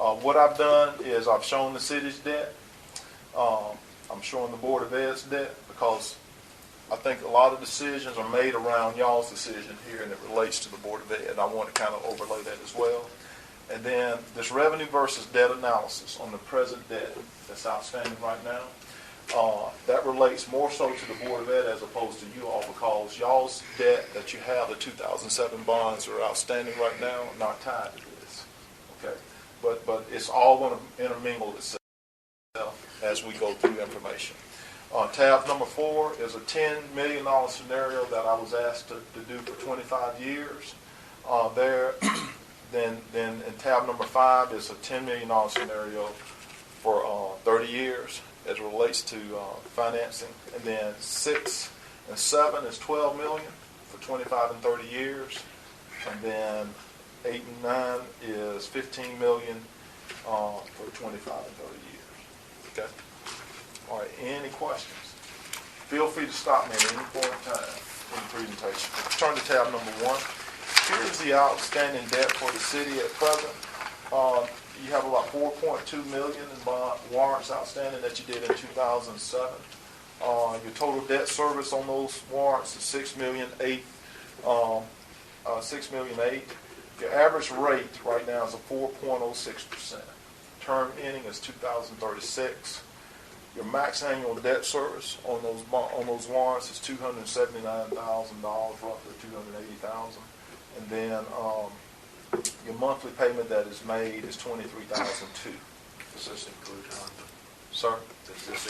What I've done is I've shown the city's debt. I'm showing the Board of Ed's debt because I think a lot of decisions are made around y'all's decision here, and it relates to the Board of Ed. I want to kind of overlay that as well. And then this revenue versus debt analysis on the present debt that's outstanding right now. That relates more so to the Board of Ed as opposed to you all, because y'all's debt that you have, the 2007 bonds are outstanding right now, not tied to this. Okay, but it's all going to intermingle itself as we go through information. Tab number 4 is a $10 million scenario that I was asked to do for 25 years. Then in tab number 5 is a $10 million scenario for 30 years as it relates to financing. And then 6 and 7 is $12 million for 25 and 30 years. And then 8 and 9 is $15 million for 25 and 30 years. Okay? All right, any questions? Feel free to stop me at any point in time in the presentation. Let's turn to tab number 1. Here's the outstanding debt for the city at present. You have about $4.2 million in warrants outstanding that you did in 2007. Your total debt service on those warrants is $6.8 million. Your average rate right now is a 4.06%. Term ending is 2036. Your max annual debt service on those warrants is $279,000, roughly $280,000, and then your monthly payment that is made is $23,002. Does this include Honda? Sir,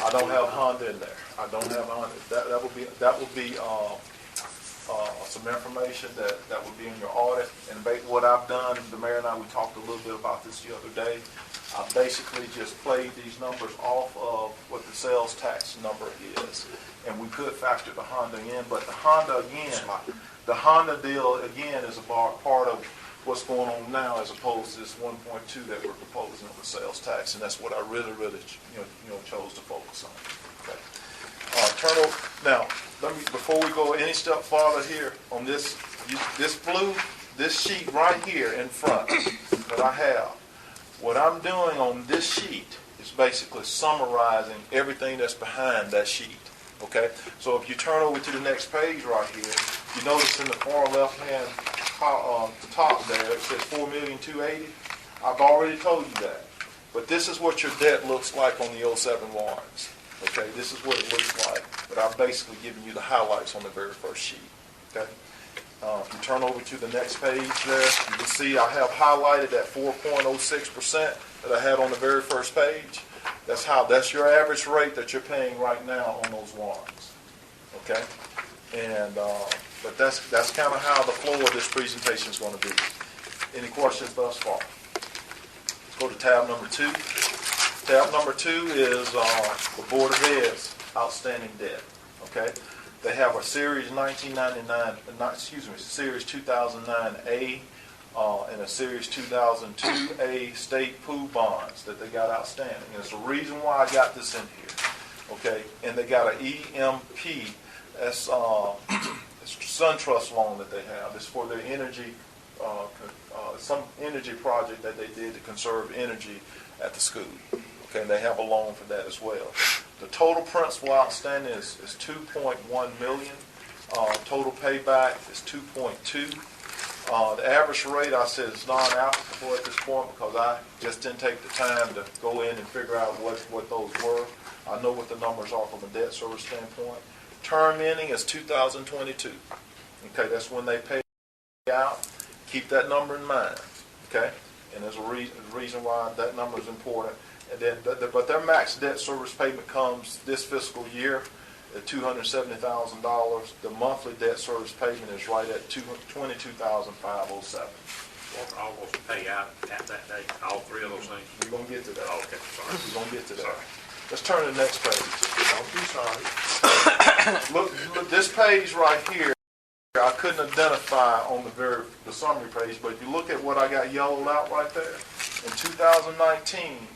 I don't have Honda in there. I don't have Honda. That would be some information that would be in your audit. And what I've done, the mayor and I, we talked a little bit about this the other day. I basically just played these numbers off of what the sales tax number is, and we could factor the Honda in. But the Honda deal again is a part of what's going on now, as opposed to this 1.2 that we're proposing on the sales tax, and that's what I really chose to focus on. Okay. Now, before we go any step farther here on this sheet right here in front that I have. What I'm doing on this sheet is basically summarizing everything that's behind that sheet. Okay? So if you turn over to the next page right here, you notice in the far left-hand top there, it says $4,280,000. I've already told you that. But this is what your debt looks like on the 07 warrants. Okay? This is what it looks like. But I've basically given you the highlights on the very first sheet. Okay? If you turn over to the next page there, you can see I have highlighted that 4.06% that I had on the very first page. That's your average rate that you're paying right now on those warrants. Okay? And but that's kind of how the flow of this presentation is going to be. Any questions thus far? Let's go to tab number 2. Tab number 2 is the Board of Ed's outstanding debt. Okay? They have a Series 1999, Series 2009A and a Series 2002A state pool bonds that they got outstanding. And it's the reason why I got this in here. Okay, and they got an EMP, that's SunTrust loan that they have. It's for their energy, some energy project that they did to conserve energy at the school. Okay, and they have a loan for that as well. The total principal outstanding is $2.1 million. Total payback is 2.2. The average rate, I said, is non-applicable at this point because I just didn't take the time to go in and figure out what those were. I know what the numbers are from a debt service standpoint. Term ending is 2022. Okay, that's when they pay out. Keep that number in mind. Okay, and there's a reason why that number is important. And then, but their max debt service payment comes this fiscal year at $270,000. The monthly debt service payment is right at $22,507. All those pay out at that date, all three of those things? We're going to get to that. Oh, okay, sorry. We're going to get to that. Sorry. Let's turn to the next page. Don't be sorry. Look, this page right here, I couldn't identify on the summary page, but if you look at what I got yellowed out right there, in 2019,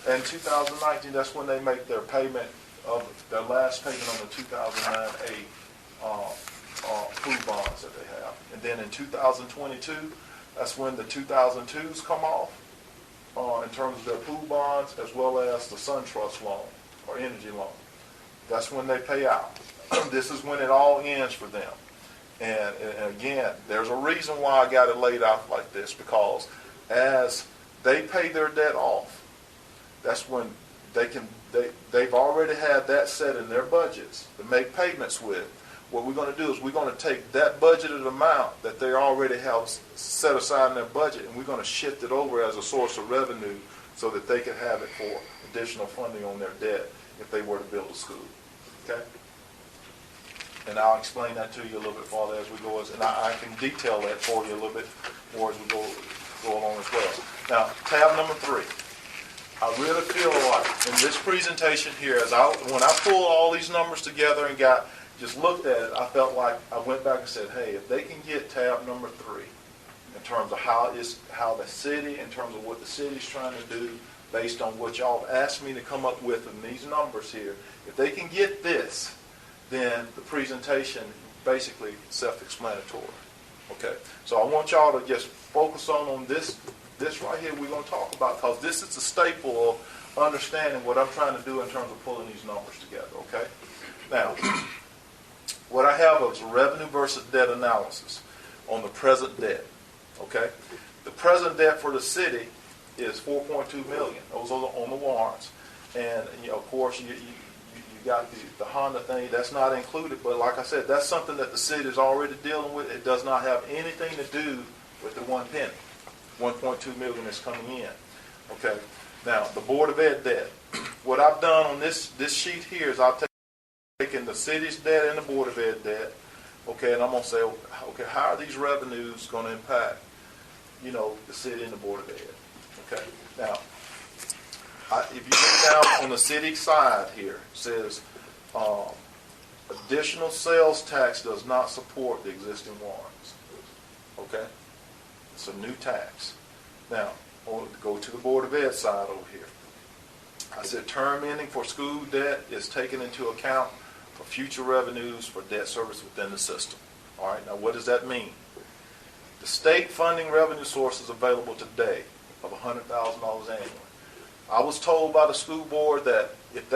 that's when they make their payment of their last payment on the 2009A food bonds that they have. And then in 2022, that's when the 2002s come off. in terms of their pool bonds as well as the SunTrust loan or energy loan. That's when they pay out. This is when it all ends for them. And again, there's a reason why I got it laid out like this, because as they pay their debt off, that's when they've already had that set in their budgets to make payments with. What we're going to do is we're going to take that budgeted amount that they already have set aside in their budget, and we're going to shift it over as a source of revenue so that they can have it for additional funding on their debt if they were to build a school. Okay? And I'll explain that to you a little bit farther as we go, and I can detail that for you a little bit more as we go along as well. Now, tab number 3. I really feel like in this presentation here, when I pulled all these numbers together and just looked at it, I felt like I went back and said, hey, if they can get tab number 3 in terms of how the city, in terms of what the city's trying to do, based on what y'all have asked me to come up with in these numbers here, if they can get this, then the presentation basically self-explanatory. Okay, so I want y'all to just focus on this right here we're going to talk about, because this is the staple of understanding what I'm trying to do in terms of pulling these numbers together. Okay, now what I have is revenue versus debt analysis on the present debt. Okay, the present debt for the city is $4.2 million. Those are on the warrants, and of course you got the Honda thing, that's not included, but like I said, that's something that the city is already dealing with. It does not have anything to do with the 1 penny. 1.2 million is coming in. Okay. Now, the Board of Ed debt. What I've done on this sheet here is I've taken the city's debt and the Board of Ed debt, okay, and I'm going to say, okay, how are these revenues going to impact, the city and the Board of Ed? Okay. Now, if you look down on the city side here, it says additional sales tax does not support the existing warrants. Okay? It's a new tax. Now, go to the Board of Ed side over here. I said term ending for school debt is taken into account for future revenues for debt service within the system. All right, now what does that mean? The state funding revenue source is available today of $100,000 annually. I was told by the school board that if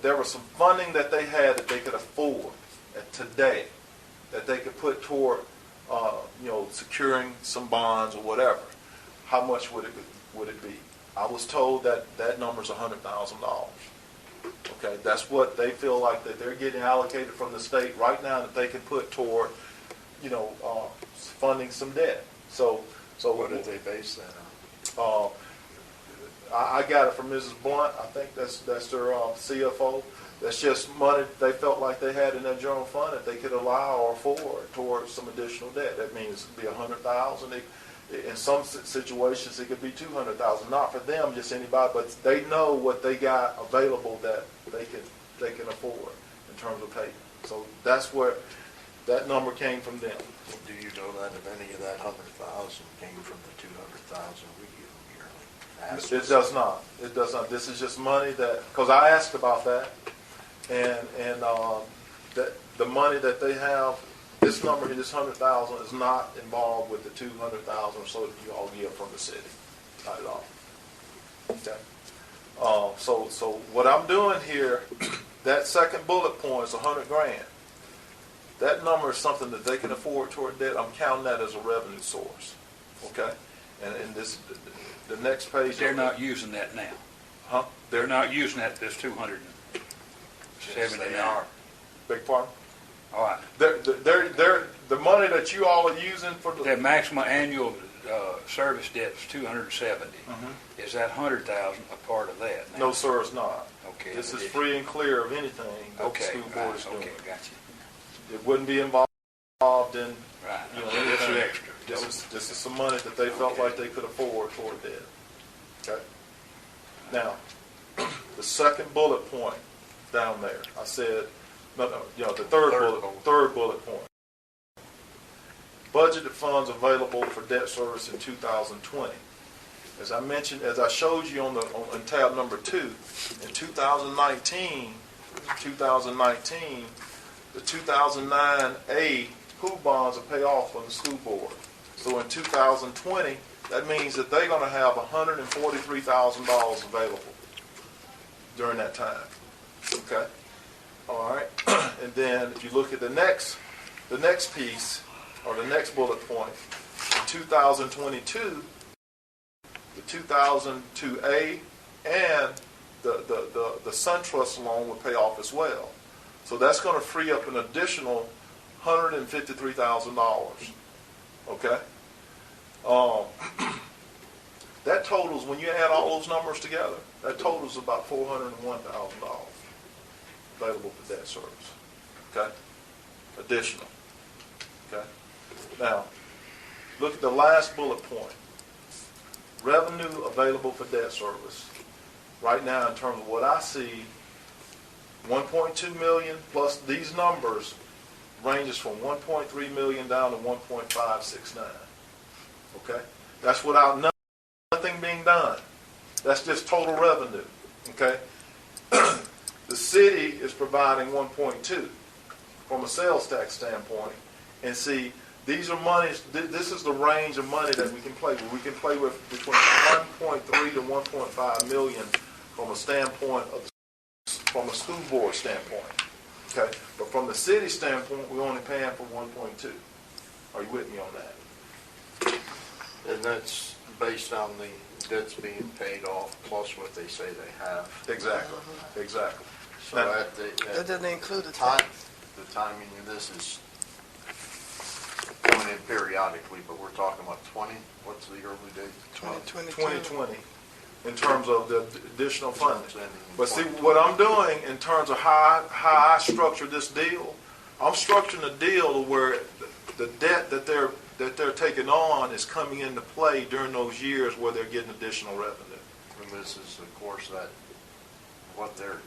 there was some funding that they had that they could afford today, that they could put toward, securing some bonds or whatever, how much would it be? I was told that number is $100,000. Okay, that's what they feel like that they're getting allocated from the state right now that they can put toward, funding some debt. So what did they base that on? I got it from Mrs. Blunt. I think that's their CFO. That's just money they felt like they had in their general fund that they could allow or afford towards some additional debt. That means it'd be $100,000. In some situations, it could be $200,000. Not for them, just anybody, but they know what they got available that they can afford in terms of payment. So that's where that number came from them. Do you know that if any of that 100,000 came from the 200,000 we give them yearly? It does not. It does not. This is just money because I asked about that, and that the money that they have, this number, this 100,000 is not involved with the 200,000 or so that you all give from the city. Not at all. Okay. So what I'm doing here, that second bullet point is $100,000. That number is something that they can afford toward debt. I'm counting that as a revenue source. Okay. And this, the next page. They're not using that now. Huh? They're not using that. This 270 Yes, they now. are. Beg pardon? All right. They're the money that you all are using for the. Their maximum annual service debt is 270. Mhm. Is that 100,000 a part of that? Now? No, sir, it's not. Okay. This is free and clear of anything that the school board is doing. Okay, gotcha. It wouldn't be involved in. Right. Anything. This is extra. This is some money that they felt like they could afford toward debt. Okay. Now, the second bullet point down there, I said, the third bullet point. Budgeted funds available for debt service in 2020. As I mentioned, as I showed you on tab number 2, in 2019, the 2009A pool bonds will pay off on the school board. So in 2020, that means that they're going to have $143,000 available during that time. Okay? All right? And then if you look at the next piece, or the next bullet point, in 2022, the 2002A and the SunTrust loan will pay off as well. So that's going to free up an additional $153,000. Okay? That totals, when you add all those numbers together, that totals about $401,000 available for debt service. Okay? Additional. Okay? Now, look at the last bullet point. Revenue available for debt service. Right now, in terms of what I see, 1.2 million plus these numbers ranges from 1.3 million down to 1.569. Okay? That's without nothing being done. That's just total revenue. Okay? The city is providing 1.2 from a sales tax standpoint. And see, these are monies, this is the range of money that we can play with. We can play with between 1.3 to 1.5 million from a standpoint of, from a school board standpoint. Okay? But from the city standpoint, we're only paying for 1.2. Are you with me on that? And that's based on the debts being paid off plus what they say they have. Exactly. Exactly. So Now, That doesn't include the time, tax. the timing of this is going in periodically, but we're talking about 20, what's the early date? 2022. 2020 in terms of the additional funding. Terms ending in But see, 2020. what I'm doing in terms of how I structure this deal, I'm structuring a deal where the debt that they're taking on is coming into play during those years where they're getting additional revenue. And this is, of course, that what they're.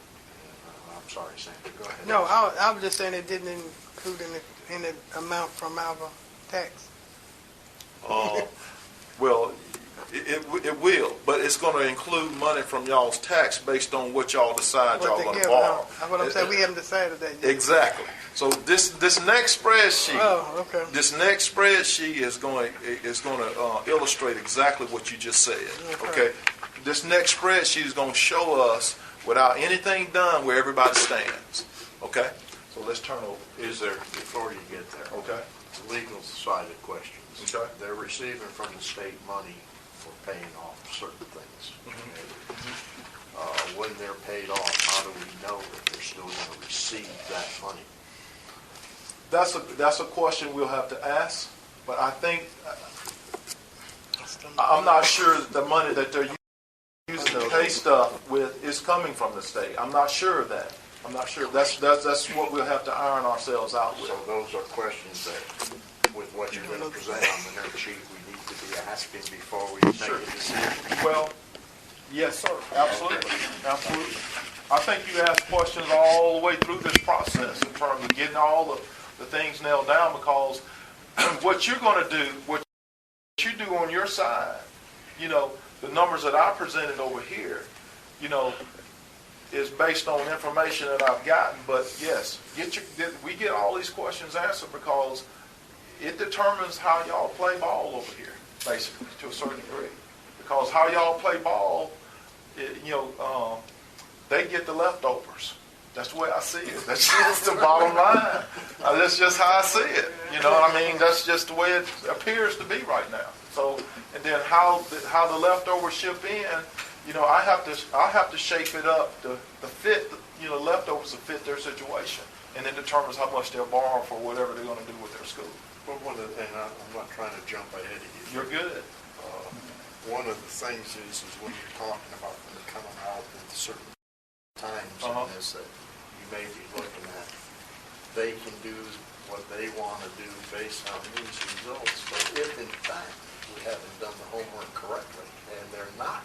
I'm sorry, Sandra. Go ahead. No, I was just saying it didn't include any amount from our tax. Well, it will, but it's going to include money from y'all's tax based on what y'all decide y'all going to borrow. What I'm saying, we haven't decided that yet. Exactly. So this next spreadsheet. Oh, okay. This next spreadsheet is going to illustrate exactly what you just said. Okay. This next spreadsheet is going to show us without anything done where everybody stands. Okay. So let's turn over. Is there, before you get there, Okay. legal side of questions. Okay. They're receiving from the state money for paying off certain things. When they're paid off, how do we know that they're still going to receive that money? That's a question we'll have to ask. But I think I'm not sure that the money that they're using to pay stuff with is coming from the state. I'm not sure of that. I'm not sure. That's what we'll have to iron ourselves out with. So those are questions that, with what you're going to present on the next sheet, we need to be asking before we make a decision. Well, yes, sir. Absolutely. Absolutely. I think you asked questions all the way through this process in terms of getting all the things nailed down, because what you're going to do, what you do on your side, the numbers that I presented over here, is based on information that I've gotten. But yes, we get all these questions answered because it determines how y'all play ball over here, basically, to a certain degree. Because how y'all play ball, they get the leftovers. That's the way I see it. That's just the bottom line. That's just how I see it. You know what I mean? That's just the way it appears to be right now. So, and then how the leftovers ship in, I have to shape it up to fit, leftovers to fit their situation, and it determines how much they'll borrow for whatever they're going to do with their school. Well, and I'm not trying to jump ahead of you. You're good. One of the things is when you're talking about them coming out at certain times in this that you may be looking at, they can do what they want to do based on these results. But if in fact we haven't done the homework correctly and they're not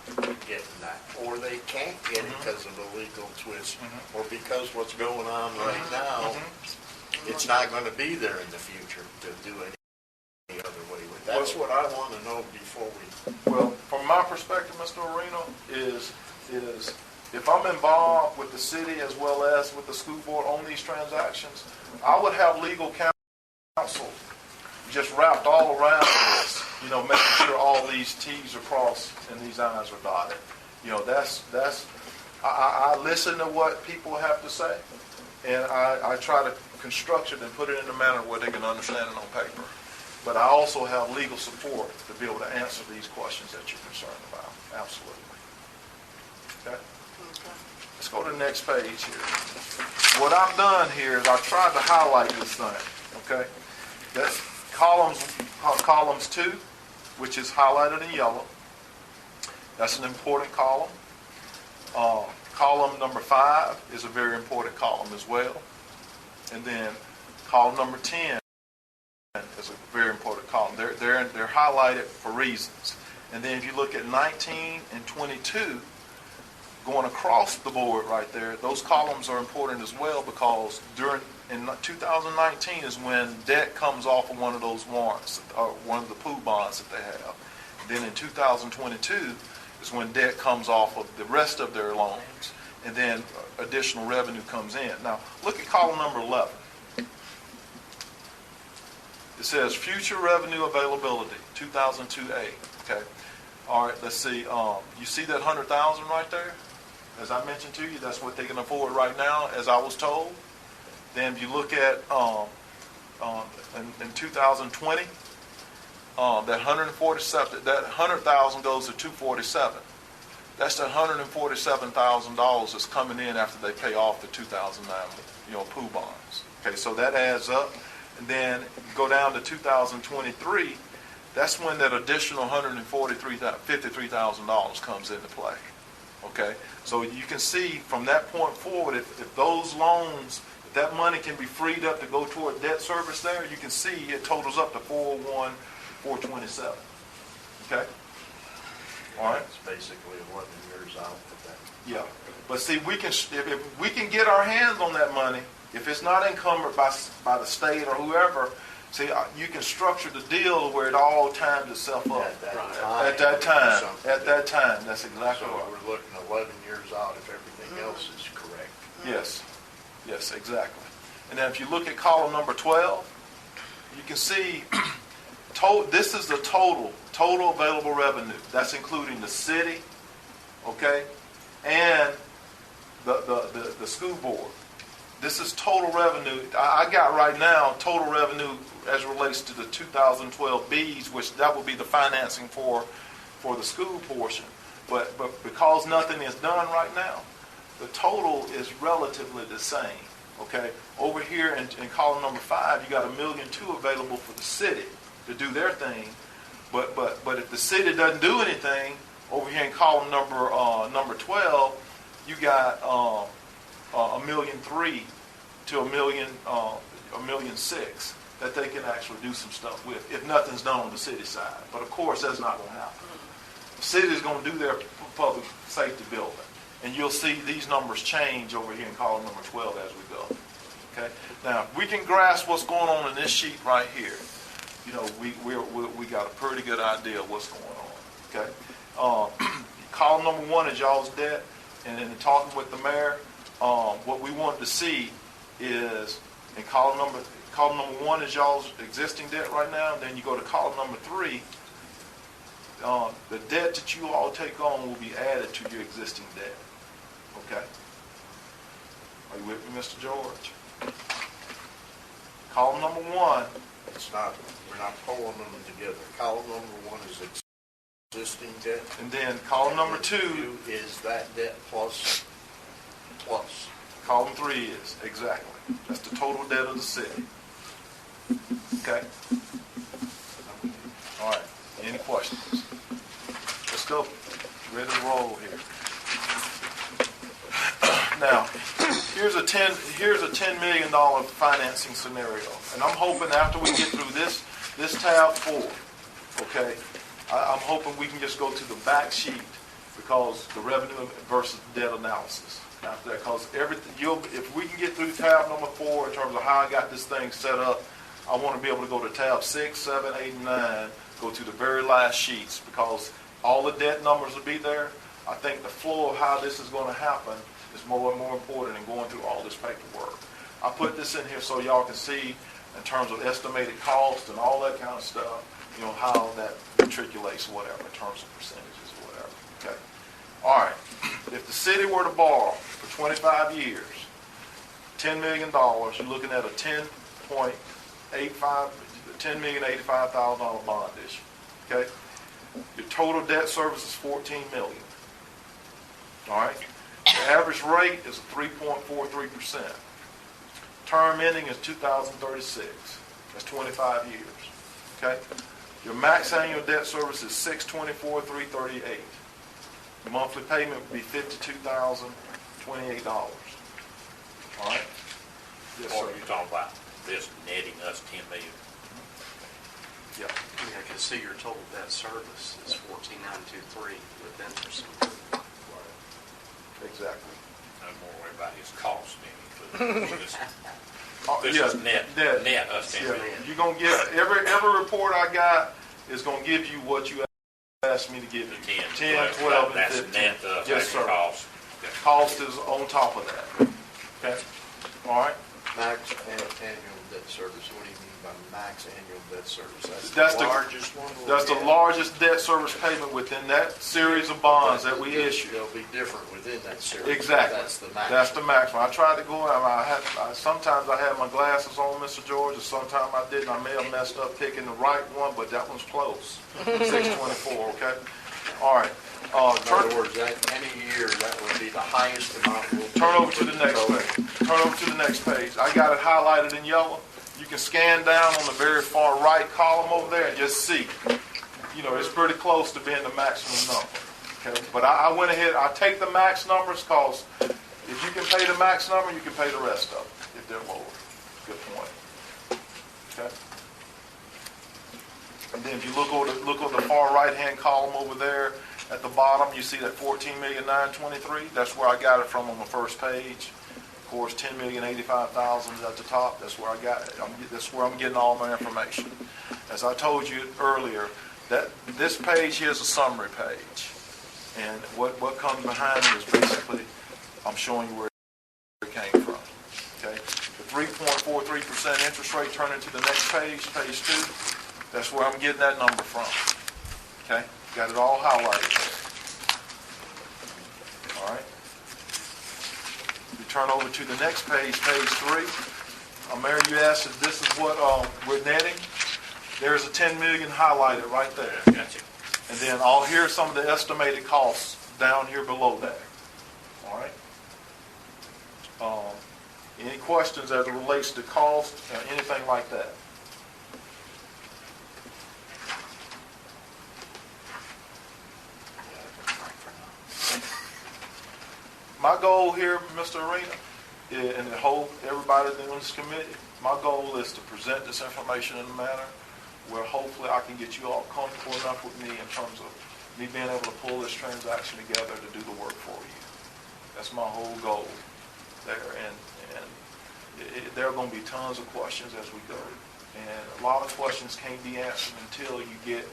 getting that, or they can't get it because of a legal twist, or because what's going on right now, it's not going to be there in the future to do any other way with that. That's what I want to know before we. Well, from my perspective, Mr. Areno, is if I'm involved with the city as well as with the school board on these transactions, I would have legal counsel just wrapped all around this, making sure all these T's are crossed and these I's are dotted. I listen to what people have to say, and I try to construct it and put it in a manner where they can understand it on paper. But I also have legal support to be able to answer these questions that you're concerned about. Absolutely. Okay? Let's go to the next page here. What I've done here is I've tried to highlight this thing. Okay? That's columns 2, which is highlighted in yellow. That's an important column. Column number 5 is a very important column as well. And then column number 10 is a very important column. They're highlighted for reasons. And then if you look at 19 and 22, going across the board right there, those columns are important as well, because in 2019 is when debt comes off of one of those warrants, or one of the pool bonds that they have. Then in 2022 is when debt comes off of the rest of their loans, and then additional revenue comes in. Now, look at column number 11. It says future revenue availability, 2002A. Okay. All right, let's see. You see that 100,000 right there? As I mentioned to you, that's what they can afford right now, as I was told. Then if you look at in 2020, that 147, that 100,000 goes to 247. That's the $147,000 that's coming in after they pay off the 2009, pool bonds. Okay, so that adds up. And then go down to 2023. That's when that additional $53,000 comes into play. Okay, so you can see from that point forward, if those loans, if that money can be freed up to go toward debt service there, you can see it totals up to 427. Okay. All right. It's basically 11 years out for that. Yeah, but see, if we can get our hands on that money, if it's not encumbered by the state or whoever, see, you can structure the deal where it all times itself up. At that time, that's exactly right. So we're looking 11 years out if everything else is correct. Yes, exactly. And then if you look at column number 12, you can see this is the total available revenue. That's including the city, okay, and the school board. This is total revenue. I got right now total revenue as it relates to the 2012 Bs, which that would be the financing for the school portion. But because nothing is done right now, the total is relatively the same. Okay, over here in column number 5, you got $1.2 million available for the city to do their thing. But if the city doesn't do anything, over here in column number 12, you got $1.3 million to $1.6 million that they can actually do some stuff with if nothing's done on the city side. But of course, that's not going to happen. The city is going to do their public safety building, and you'll see these numbers change over here in column number 12 as we go. Okay. Now, if we can grasp what's going on in this sheet right here, we got a pretty good idea of what's going on. Okay. Column number 1 is y'all's debt, and in talking with the mayor, what we wanted to see is in column number 1 is y'all's existing debt right now. And then you go to column number 3. The debt that you all take on will be added to your existing debt. Okay. Are you with me, Mr. George? Column number 1. We're not pulling them together. Column number 1 is existing debt. And then column number 2 is that debt plus. Column 3 is, exactly. That's the total debt of the city. Okay? All right. Any questions? Let's go. Ready to roll here. Now, here's a $10 million financing scenario. And I'm hoping after we get through this tab 4, okay, I'm hoping we can just go to the back sheet, because the revenue versus debt analysis. After that, because if we can get through tab number 4 in terms of how I got this thing set up, I want to be able to go to tab 6, 7, 8, and 9, go to the very last sheets, because all the debt numbers will be there. I think the flow of how this is going to happen is more and more important than going through all this paperwork. I put this in here so y'all can see in terms of estimated cost and all that kind of stuff, how that matriculates or whatever in terms of percentages or whatever. Okay. All right. If the city were to borrow for 25 years, $10 million, you're looking at a $10,085,000 bond issue. Okay. Your total debt service is $14 million. All right. The average rate is 3.43%. Term ending is 2036. That's 25 years. Okay. Your max annual debt service is $624,338. The monthly payment would be $52,028. All right. Yes, Or sir. you're talking about this netting us 10 million. Yeah. Yeah, because see, your total debt service is 14,923 with interest. Exactly. I'm more worried about his cost than this. This Yeah, is net us 10 Yeah, million. you're gonna get every report I got is gonna give you what you asked me to give you. 10, 12, and That's 15. net Yes, that's sir. cost. Cost is on top of that. Okay. All right. Max annual debt service, what do you mean by max annual debt service? That's That's the- the largest one? we'll That's the get? largest debt service payment within that series of bonds that we issue. They'll be different within that series. Exactly. That's the max. That's the maximum. I tried to go. Sometimes I had my glasses on, Mr. George, and sometimes I didn't. I may have messed up picking the right one, but that one's close. 624. Okay. All right. In other words, any year, that would be the highest amount we'll pay. Turn over to for the next total. page. Turn over to the next page. I got it highlighted in yellow. You can scan down on the very far right column over there and just see. It's pretty close to being the maximum number. Okay, but I went ahead. I take the max numbers because if you can pay the max number, you can pay the rest of them if they're lower. Good point. Okay. And then if you look on the far right-hand column over there at the bottom, you see that 14,923,000. That's where I got it from on the first page. Of course, 10,085,000 is at the top. That's where I got it. That's where I'm getting all my information. As I told you earlier, that this page here is a summary page, and what comes behind it is basically I'm showing you where it came from. Okay, the 3.43% interest rate. Turn into the next page, page 2. That's where I'm getting that number from. Okay, got it all highlighted. All right. You turn over to the next page, page 3. Mary, you asked if this is what we're netting. There's a 10 million highlighted right there. Gotcha. And then here's some of the estimated costs down here below that. All right. Any questions as it relates to cost or anything like that? My goal here, Mr. Arena, and the whole everybody on this committee, my goal is to present this information in a manner where hopefully I can get you all comfortable enough with me in terms of me being able to pull this transaction together to do the work for you. That's my whole goal there. And there are going to be tons of questions as we go. And a lot of questions can't be answered until you get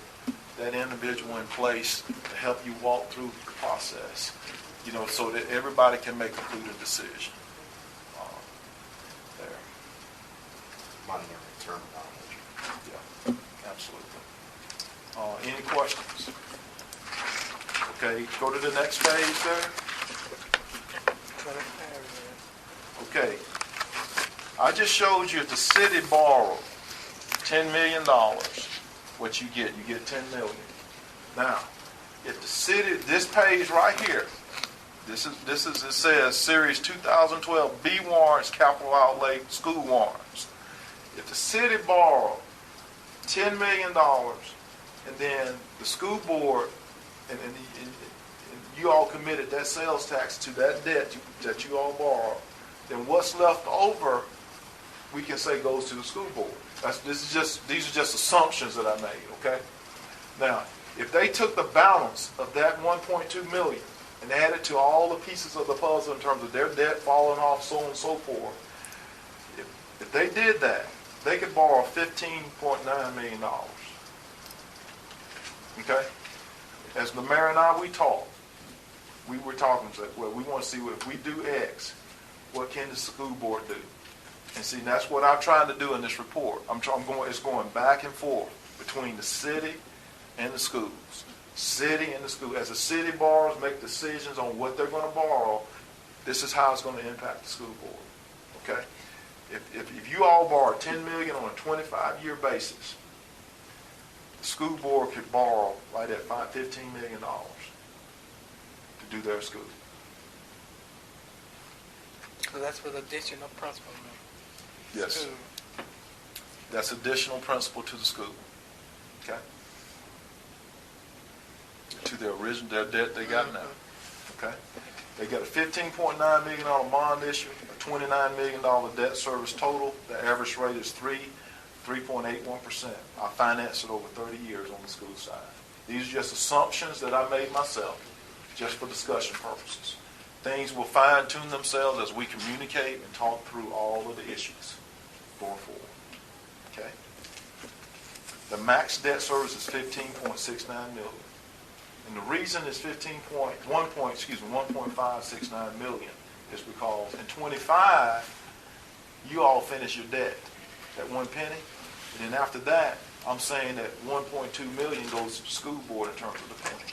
that individual in place to help you walk through the process, so that everybody can make a concluded decision. There. Minor terminology. Yeah, absolutely. Any questions? Okay, go to the next page there. Okay. I just showed you if the city borrowed $10 million, what you get. You get $10 million. Now, if the city, this page right here, it says Series 2012 B warrants, capital outlay, school warrants. If the city borrowed $10 million and then the school board and you all committed that sales tax to that debt that you all borrowed, then what's left over, we can say goes to the school board. These are just assumptions that I made, okay? Now, if they took the balance of that 1.2 million and added to all the pieces of the puzzle in terms of their debt falling off, so on and so forth, if they did that, they could borrow $15.9 million. Okay? As the mayor and I, we talked. We were talking, well, we want to see if we do X, what can the school board do? And see, that's what I'm trying to do in this report. It's going back and forth between the city and the schools. City and the school. As the city borrowers make decisions on what they're going to borrow, this is how it's going to impact the school board. Okay? If you all borrow $10 million on a 25-year basis, the school board could borrow right at $15 million to do their school. So that's with additional principal. Yes. School. That's additional principal to the school. Okay? To their debt they got now. Okay? They got a $15.9 million bond issue, a $29 million debt service total. The average rate is 3.81%. I financed it over 30 years on the school side. These are just assumptions that I made myself, just for discussion purposes. Things will fine-tune themselves as we communicate and talk through all of the issues going forward. Okay? The max debt service is $15.69 million. And the reason it's 1.569 million is because in 25, you all finish your debt at 1 penny. And then after that, I'm saying that 1.2 million goes to the school board in terms of the penny.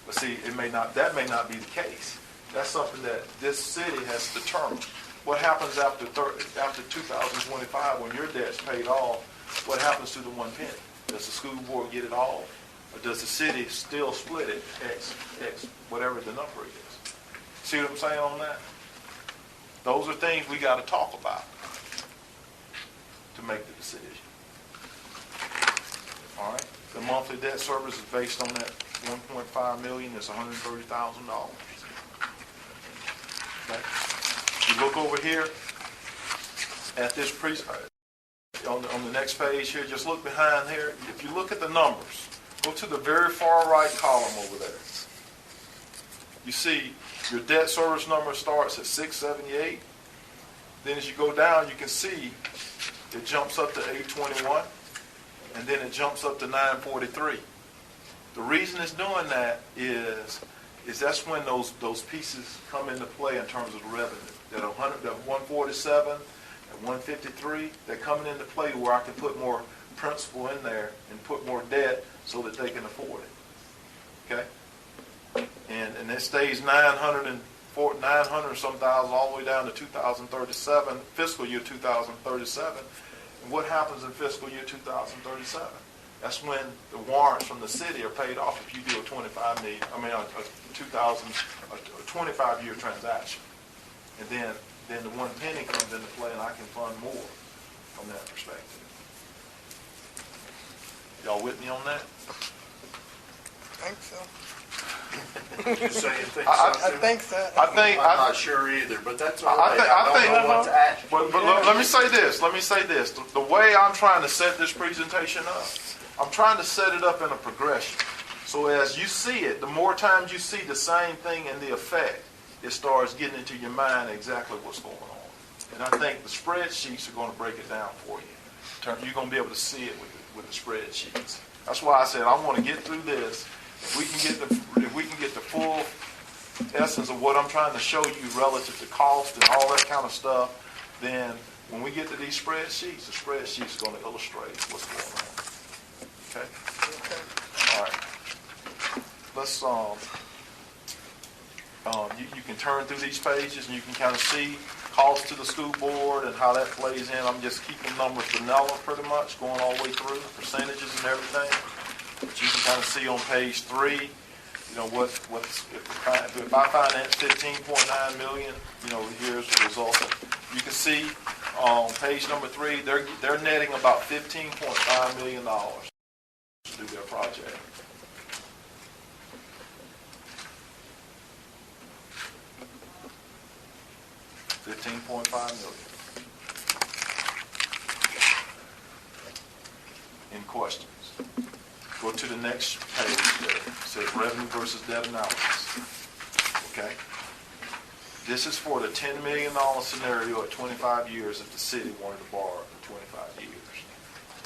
But see, that may not be the case. That's something that this city has determined. What happens after 2025 when your debt's paid off? What happens to the 1 penny? Does the school board get it all? Or does the city still split it, X, whatever the number is? See what I'm saying on that? Those are things we got to talk about to make the decision. All right? The monthly debt service is based on that 1.5 million. It's $130,000. Okay? You look over here at this on the next page here. Just look behind here. If you look at the numbers, go to the very far right column over there. You see your debt service number starts at 678. Then as you go down, you can see it jumps up to 821, and then it jumps up to 943. The reason it's doing that is that's when those pieces come into play in terms of the revenue. That 147 and 153, they're coming into play where I can put more principal in there and put more debt so that they can afford it. Okay? And it stays 900 some thousand all the way down to 2037, fiscal year 2037. And what happens in fiscal year 2037? That's when the warrants from the city are paid off if you do a 25-year transaction. And then the 1 penny comes into play and I can fund more from that perspective. Y'all with me on that? I think so. You saying things I think so. I'm not sure either, but that's all right. I don't know what to ask you. But let me say this. The way I'm trying to set this presentation up, I'm trying to set it up in a progression. So as you see it, the more times you see the same thing and the effect, it starts getting into your mind exactly what's going on. And I think the spreadsheets are going to break it down for you. You're going to be able to see it with the spreadsheets. That's why I said I want to get through this. If we can get the full essence of what I'm trying to show you relative to cost and all that kind of stuff, then when we get to these spreadsheets, the spreadsheets are going to illustrate what's going on. Okay? All right. Let's you can turn through these pages and you can kind of see cost to the school board and how that plays in. I'm just keeping numbers vanilla pretty much, going all the way through, percentages and everything. But you can kind of see on page 3, you know, if I finance $15.9 million, you know, here's the result. You can see on page number 3, they're netting about $15.5 million to do their project. $15.5 million. Any questions? Go to the next page there. It says revenue versus debt analysis. Okay? This is for the $10 million scenario at 25 years if the city wanted to borrow for 25 years.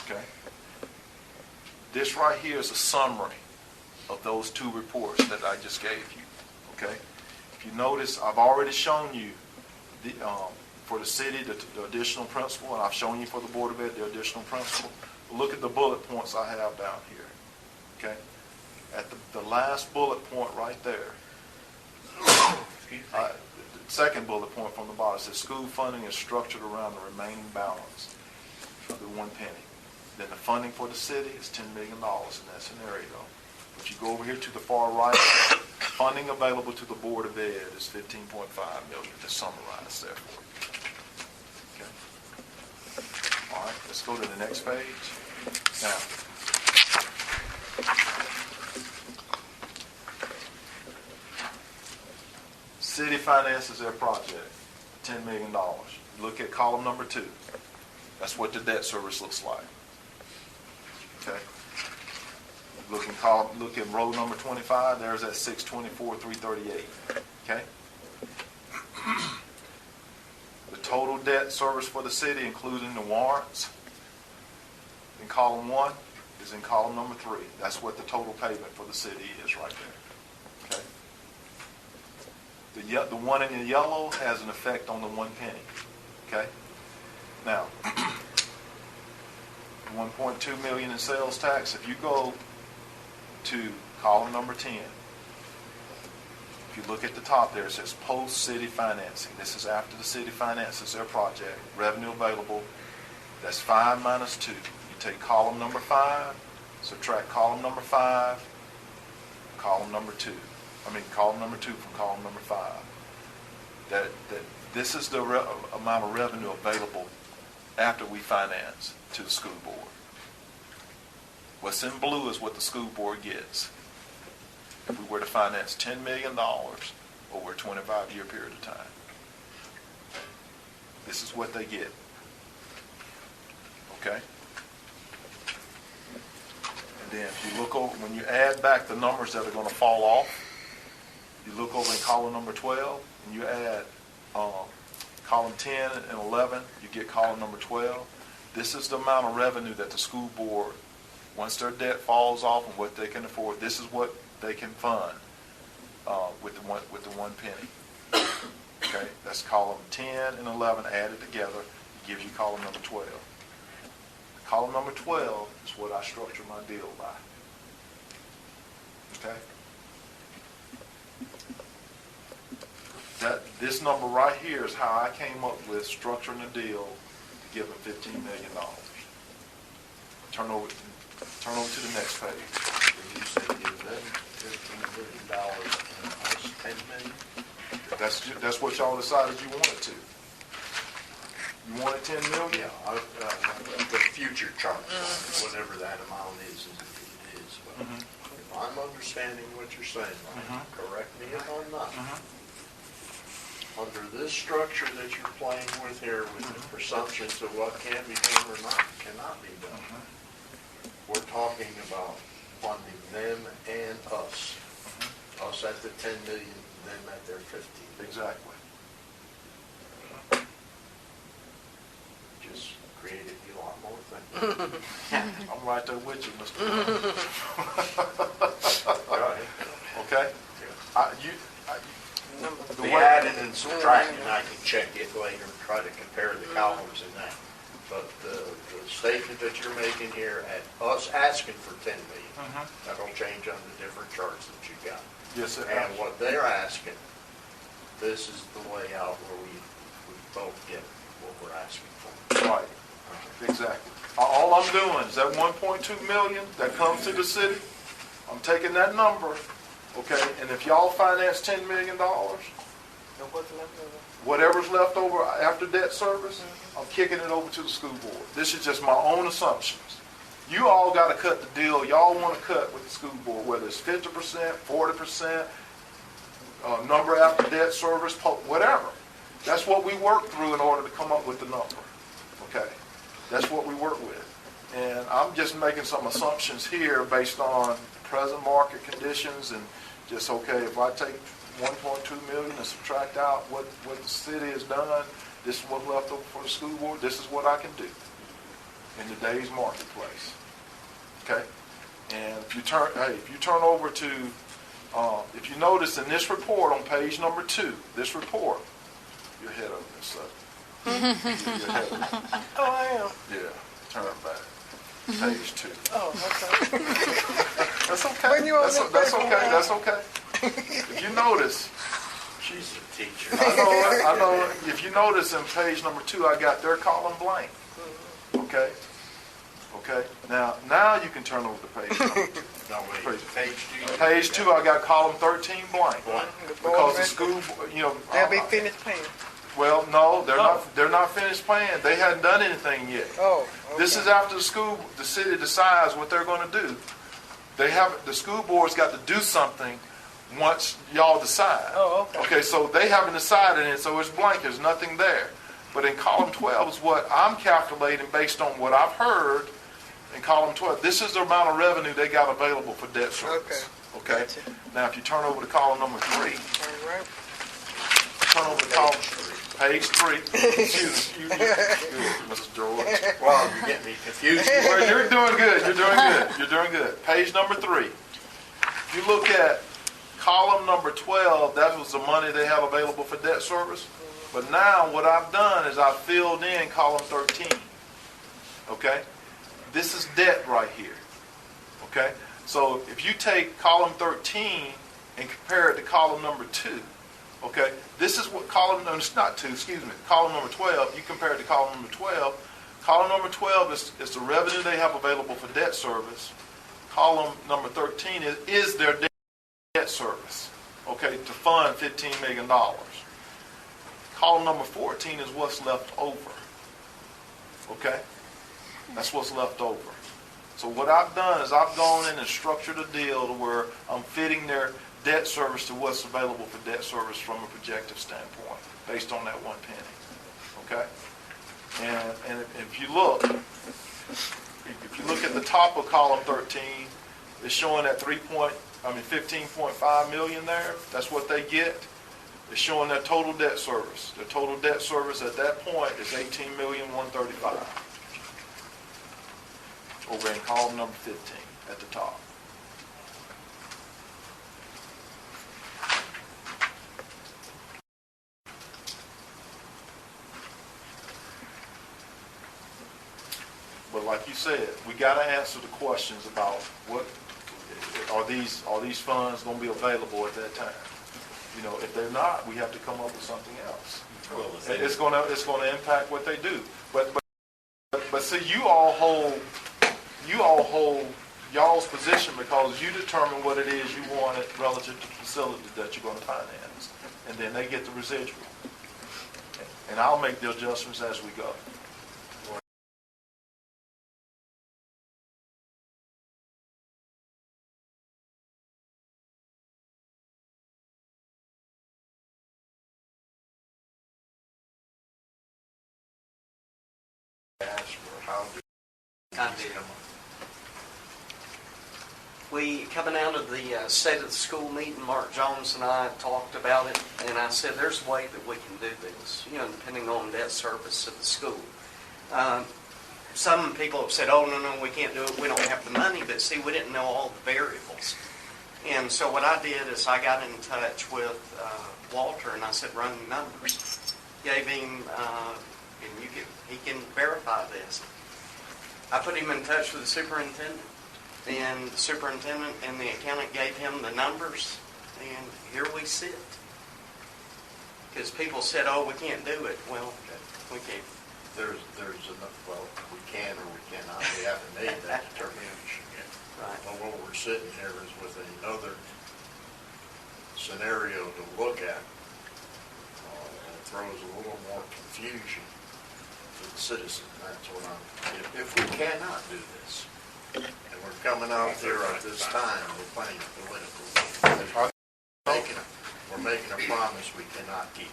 Okay? This right here is a summary of those two reports that I just gave you. Okay? If you notice, I've already shown you for the city the additional principal, and I've shown you for the Board of Ed the additional principal. look at the bullet points I have down here. Okay? At the last bullet point right there, the second bullet point from the bottom says school funding is structured around the remaining balance of the 1 penny. Then the funding for the city is $10 million in that scenario. But you go over here to the far right, funding available to the Board of Ed is $15.5 million to summarize there for you. Okay. All right, let's go to the next page. Now, city finances their project, $10 million. Look at column number 2. That's what the debt service looks like. Okay. Look at row number 25. There's that 624,338. Okay. The total debt service for the city, including the warrants, in column 1 is in column number 3. That's what the total payment for the city is right there. Okay. The one in the yellow has an effect on the 1 penny. Okay. Now, 1.2 million in sales tax. If you go to column number 10, if you look at the top there, it says post-city financing. This is after the city finances their project. Revenue available, that's 5 minus 2. You take column number 5, subtract column number 5, column number 2. Column number 2 from column number 5. This is the amount of revenue available after we finance to the school board. What's in blue is what the school board gets if we were to finance $10 million over a 25-year period of time. This is what they get. Okay? And then if you look over, when you add back the numbers that are going to fall off, you look over in column number 12, and you add column 10 and 11, you get column number 12. This is the amount of revenue that the school board, once their debt falls off and what they can afford, this is what they can fund with the 1 penny. Okay, that's column 10 and 11 added together, gives you column number 12. Column number 12 is what I structure my deal by. Okay. This number right here is how I came up with structuring a deal to give them $15 million. Turn over to the next page. Did you say give them $15 million and us $10 million? That's what y'all decided you wanted to. You wanted $10 million? Yeah, the future chart, whatever that amount is it is. But if I'm understanding what you're saying, correct me if I'm not. Under this structure that you're playing with here, with the presumptions of what can be done or cannot be done, we're talking about funding them and us. Us at the 10 million, them at their 15. Exactly. Just created a lot more things. I'm right there with you, Mr. Right. Okay? The adding and subtracting, I can check it later and try to compare the columns in that. But the statement that you're making here at us asking for 10 million, that'll change on the different charts that you got. Yes, sir. And what they're asking, this is the layout where we both get what we're asking for. Right. Exactly. All I'm doing is that 1.2 million that comes to the city, I'm taking that number, okay, and if y'all finance $10 million, whatever's left over after debt service, I'm kicking it over to the school board. This is just my own assumptions. You all got to cut the deal y'all want to cut with the school board, whether it's 50%, 40%, number after debt service, whatever. That's what we work through in order to come up with the number. Okay? That's what we work with. And I'm just making some assumptions here based on present market conditions and just, okay, if I take 1.2 million and subtract out what the city has done, this is what's left over for the school board, this is what I can do in today's marketplace. Okay? And if you turn over to, if you notice in this report on page number 2, this report, you're ahead of me, so. You're ahead of me. Oh, I am. Yeah, turn it back. page 2. Oh, okay. That's okay. When you on That's, this that's paper, okay. man? That's okay. If you notice, She's a teacher. I know. If you notice in page number 2, I got their column blank. Okay. Okay. Now you can turn over to page number 2. No, wait, page 2. Page 2, I got column 13 blank. Blank. Because the school, They'll be finished paying. well, no, they're not finished paying. They hadn't done anything yet. Oh, okay. This is after the city decides what they're going to do. The school board's got to do something once y'all decide. Oh, okay. Okay, so they haven't decided it, so it's blank. There's nothing there. But in column 12 is what I'm calculating based on what I've heard in column 12. This is the amount of revenue they got available for debt service. Okay. Gotcha. Now, if you turn over to column number 3, All right. turn over to column page 3. Excuse me, Mr. George. Well, you're getting me confused. Well, you're doing good. You're doing good. You're doing good. Page number 3. If you look at column number 12, that was the money they have available for debt service. But now what I've done is I've filled in column 13. Okay? This is debt right here. Okay? So if you take column 13 and compare it to column number 2, okay, this is what column, no, it's not 2, excuse me, column number 12, you compare it to column number 12. Column number 12 is the revenue they have available for debt service. Column number 13 is their debt service, okay, to fund $15 million. Column number 14 is what's left over, okay? That's what's left over. So what I've done is I've gone in and structured a deal to where I'm fitting their debt service to what's available for debt service from a projective standpoint, based on that 1 penny, okay? And if you look at the top of column 13, it's showing that 15.5 million there. That's what they get. It's showing their total debt service. Their total debt service at that point is $18,135,000. Over in column number 15 at the top. But like you said, we got to answer the questions about what are these funds going to be available at that time. You know, if they're not, we have to come up with something else. Well, It's going to impact what they do. But see, you all hold y'all's position because you determine what it is you want it relative to the facility that you're going to finance, and then they get the residual. And I'll make the adjustments as we go. I do. We, coming out of the State of the School meeting, Mark Jones and I talked about it, and I said, there's a way that we can do this, depending on debt service of the school. Some people have said, oh, no, we can't do it, we don't have the money, but see, we didn't know all the variables. And so what I did is I got in touch with Walter, and I said, run the numbers. Gave him, and he can verify this. I put him in touch with the superintendent, and the superintendent and the accountant gave him the numbers, and here we sit. Because people said, oh, we can't do it. Well, we can't. There's enough, well, we can or we cannot. We haven't made that determination yet. Right. But what we're sitting here is with another scenario to look at. And it throws a little more confusion to the citizen. That's what if we cannot do this, and we're coming out there at this time, we're playing political. We're making a promise we cannot keep.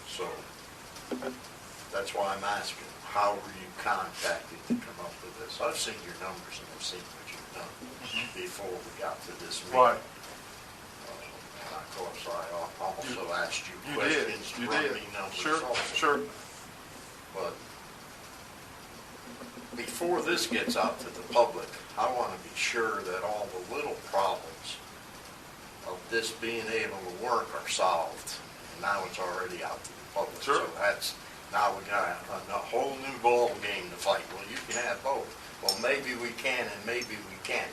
So that's why I'm asking, how were you contacted to come up with this? I've seen your numbers and I've seen what you've done before we got to this meeting. Right. And of course, I also asked you You questions to did. run me numbers Sure, also. sure. But before this gets out to the public, I want to be sure that all the little problems of this being able to work are solved. And now it's already out to the public. Sure. So Now we got a whole new ball game to fight. Well, you can have both. Well, maybe we can and maybe we can't.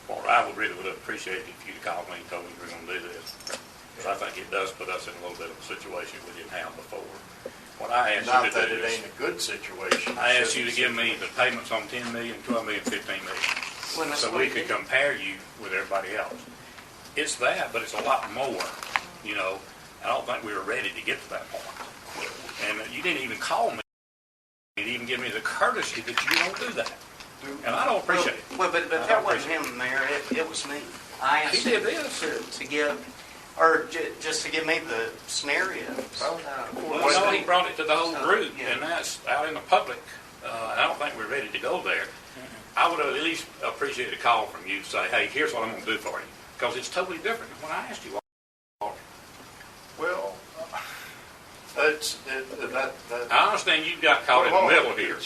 Well, I would really would appreciate it if you'd called me and told me you were gonna do this. Because I think it does put us in a little bit of a situation we didn't have before. What I asked Not you to that do it is, ain't a good situation. I asked you to give me the payments on 10 million, 12 million, 15 million. When that's So what we he could did. compare you with everybody else. It's that, but it's a lot more, you know. I don't think we were ready to get to that point. And you didn't even call me. You didn't even give me the courtesy that you don't do that. And I don't appreciate it. Well, but that wasn't him, Mayor, it was me. I asked He did him this. to give, or just to give me the scenarios. Well, no, he brought it to the whole group, Yeah. and that's out in the public. And I don't think we're ready to go there. I would have at least appreciated a call from you to say, hey, here's what I'm going to do for you. Because it's totally different than when I asked you. Well, that. I understand you got caught in the middle here.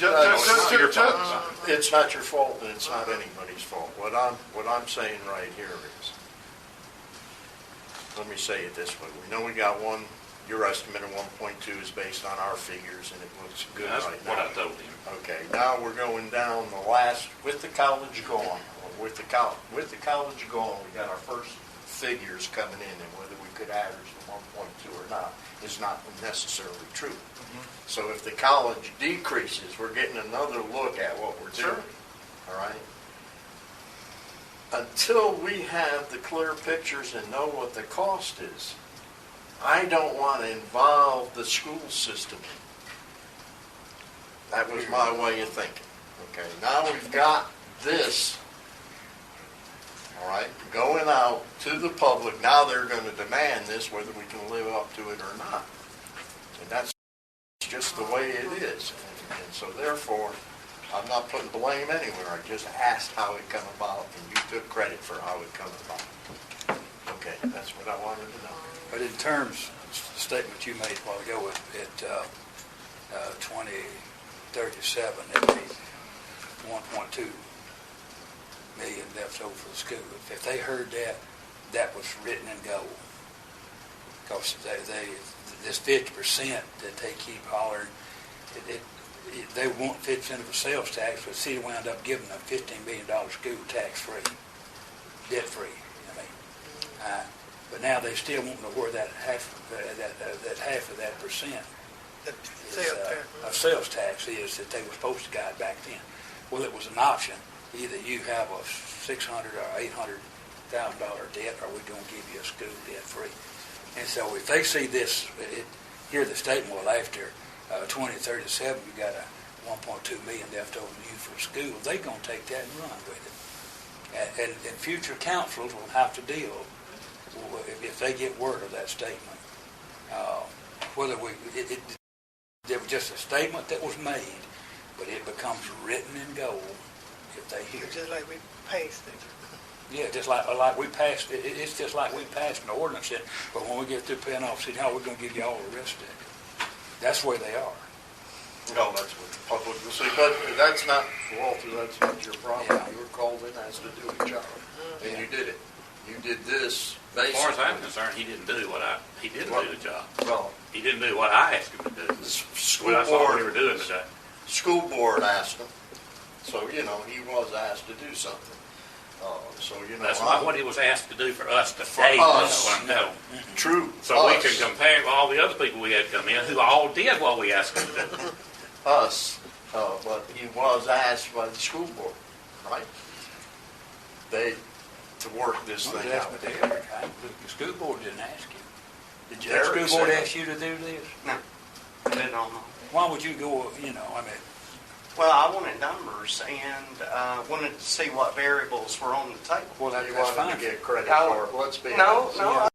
It's not your fault, and it's not anybody's fault. What I'm saying right here is, let me say it this way. We know we got one, your estimate of 1.2 is based on our figures, and it looks good That's right what now. I told him. Okay, now we're going down the last, with the college gone, with the college gone, we got our first figures coming in, and whether we could average the 1.2 or not is not necessarily true. So if the college decreases, we're getting another look at what we're doing. Sure. All right? Until we have the clear pictures and know what the cost is, I don't want to involve the school system. That was my way of thinking. Okay, now we've got this, all right, going out to the public. Now they're going to demand this, whether we can live up to it or not. And that's just the way it is. And so therefore, I'm not putting blame anywhere. I just asked how it come about, and you took credit for how it come about. Okay, that's what I wanted to know. But in terms, the statement you made a while ago at 2037, it'd be 1.2 million left over for the school. If they heard that, that was written in gold. Because this 50% that they keep hollering, they want 50% of the sales tax, but the city wound up giving them $15 million school tax-free, debt-free. I mean, but now they still want to know where that half of that percent of sales tax is that they were supposed to guide back then. Well, it was an option. Either you have a $600,000 or $800,000 debt, or we're going to give you a school debt-free. And so if they see this, hear the statement, well, after 2037, you got a 1.2 million left over to you for school, they're going to take that and run with it. And future councils will have to deal if they get word of that statement. Whether there was just a statement that was made, but it becomes written in gold if they hear it. Just like we passed it. Yeah, just like we passed it. It's just like we passed an ordinance that, but when we get through paying off City Hall, we're going to give you all the rest of it. That's where they are. No, that's what the public will see. But that's not, Walter, that's not your problem. Yeah. You were called in as to do a job, and you did it. You did this As basically. far as I'm concerned, he didn't do he didn't do the job. Well, He didn't do what I asked him to do. the school What I thought we were board, doing today. school board asked him, so, he was asked to do something. So, That's not what he was asked to do for us today. For us, That's what I'm telling you. True. So we us, can compare with all the other people we had come in who all did what we asked them to do. Us, but he was asked by the school board, right? To work this Well, thing that's out. what they are. The school board didn't ask you. Did Did the Eric school board say- ask you to do this? No, I didn't know. Why would you go, Well, I wanted numbers and wanted to see what variables were on the table. well, He that's wanted fine. to get credit I- for it. Let's be No, honest. no,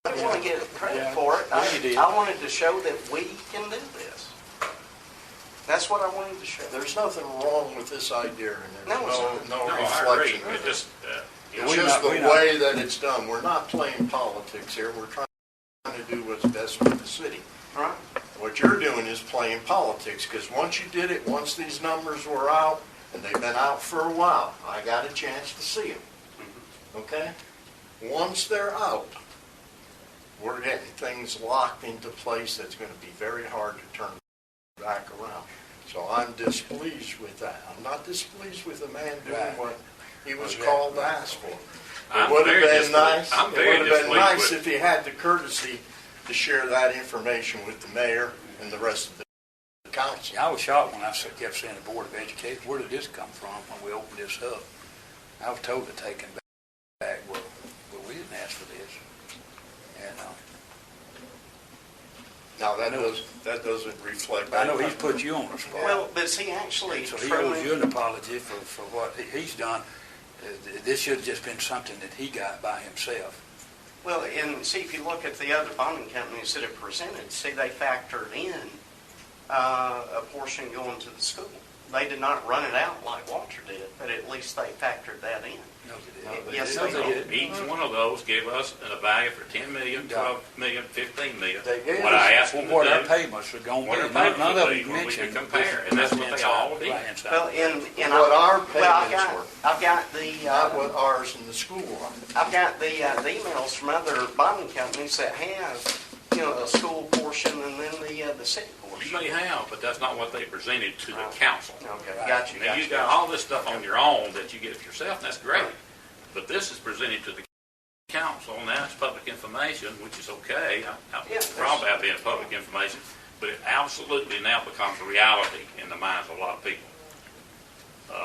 I didn't want to get credit Yeah. for it. Yeah, you did. I wanted to show that we can do this. That's what I wanted to show. There's nothing wrong with this idea, and there's No, it's no No, I agree. reflection. It just, It's We're just not- the way that it's done. We're not playing politics here. We're trying to do what's best for the city. Right? What you're doing is playing politics, because once you did it, once these numbers were out, and they've been out for a while, I got a chance to see them. Okay? Once they're out, we're getting things locked into place that's going to be very hard to turn back around. So I'm displeased with that. I'm not displeased with the man doing what he was called to ask for. It would have been nice. I'm It very would have been nice displeased if he had the courtesy to share that information with the mayor and the rest of the council. I was shocked when I kept saying the Board of Education, where did this come from when we opened this up? I was told to take him back. Well, we didn't ask for this. And Now, that doesn't reflect. I know he's put you on the spot. Well, but see, actually, So he Truman- owes you an apology for what he's done. This should have just been something that he got by himself. Well, and see, if you look at the other bonding companies that have presented, see, they factored in a portion going to the school. They did not run it out like Walter did, but at least they factored that in. No, they didn't. Yes, No, they did. Each one of those gave us a value for 10 million, 12 million, 15 million. They gave What us- I asked them to What our do, payments are going to what our be. payments None would of be them when we mentioned. can compare, and that's what they all did. Well, and What our well, payments were. I've got the Not what ours in the school are. I've got the emails from other bonding companies that have, a school portion and then the city You portion. may have, but that's not what they presented to the council. Okay, got you. Now, you got all this stuff on your own that you get for yourself, and that's great. But this is presented to the council, and that's public information, which is okay. I Yeah, probably have been public information, but it absolutely now becomes a reality in the minds of a lot of people.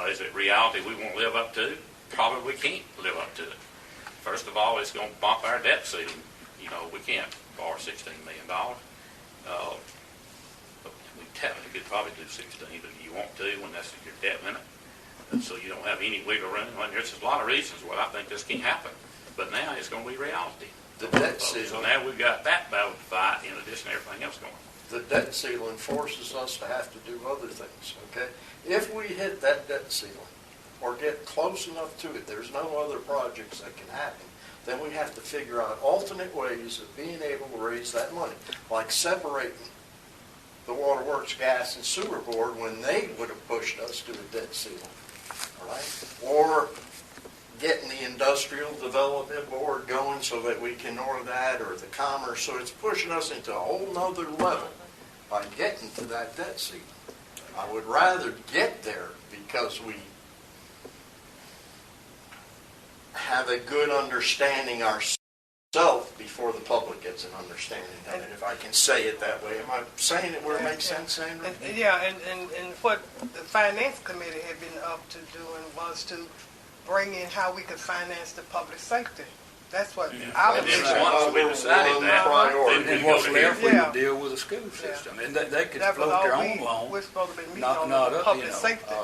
Is it reality we won't live up to? Probably we can't live up to it. First of all, it's going to bump our debt ceiling. We can't borrow $16 million. We technically could probably do 16, but you want to when that's your debt limit. And so you don't have any wiggle room. And there's a lot of reasons why I think this can't happen. But now it's going to be reality. The debt So ceiling, now we've got that battle to fight in addition to everything else going on. the debt ceiling forces us to have to do other things, okay? If we hit that debt ceiling or get close enough to it, there's no other projects that can happen, then we have to figure out alternate ways of being able to raise that money, like separating the Waterworks Gas and Sewer Board when they would have pushed us to a debt ceiling, all right? Or getting the Industrial Development Board going so that we can order that, or the Commerce, so it's pushing us into a whole nother level by getting to that debt ceiling. I would rather get there because we have a good understanding ourselves before the public gets an understanding of it, if I can say it that way. Am I saying it where it makes sense, Sandra? And what the finance committee had been up to doing was to bring in how we could finance the public safety. That's what our And then mission once we decided One that, priority. then And we go what's to left, here. we Yeah. would deal with the school system. And they could that was float their all own loan. we're supposed to be meeting Not on up, the public safety.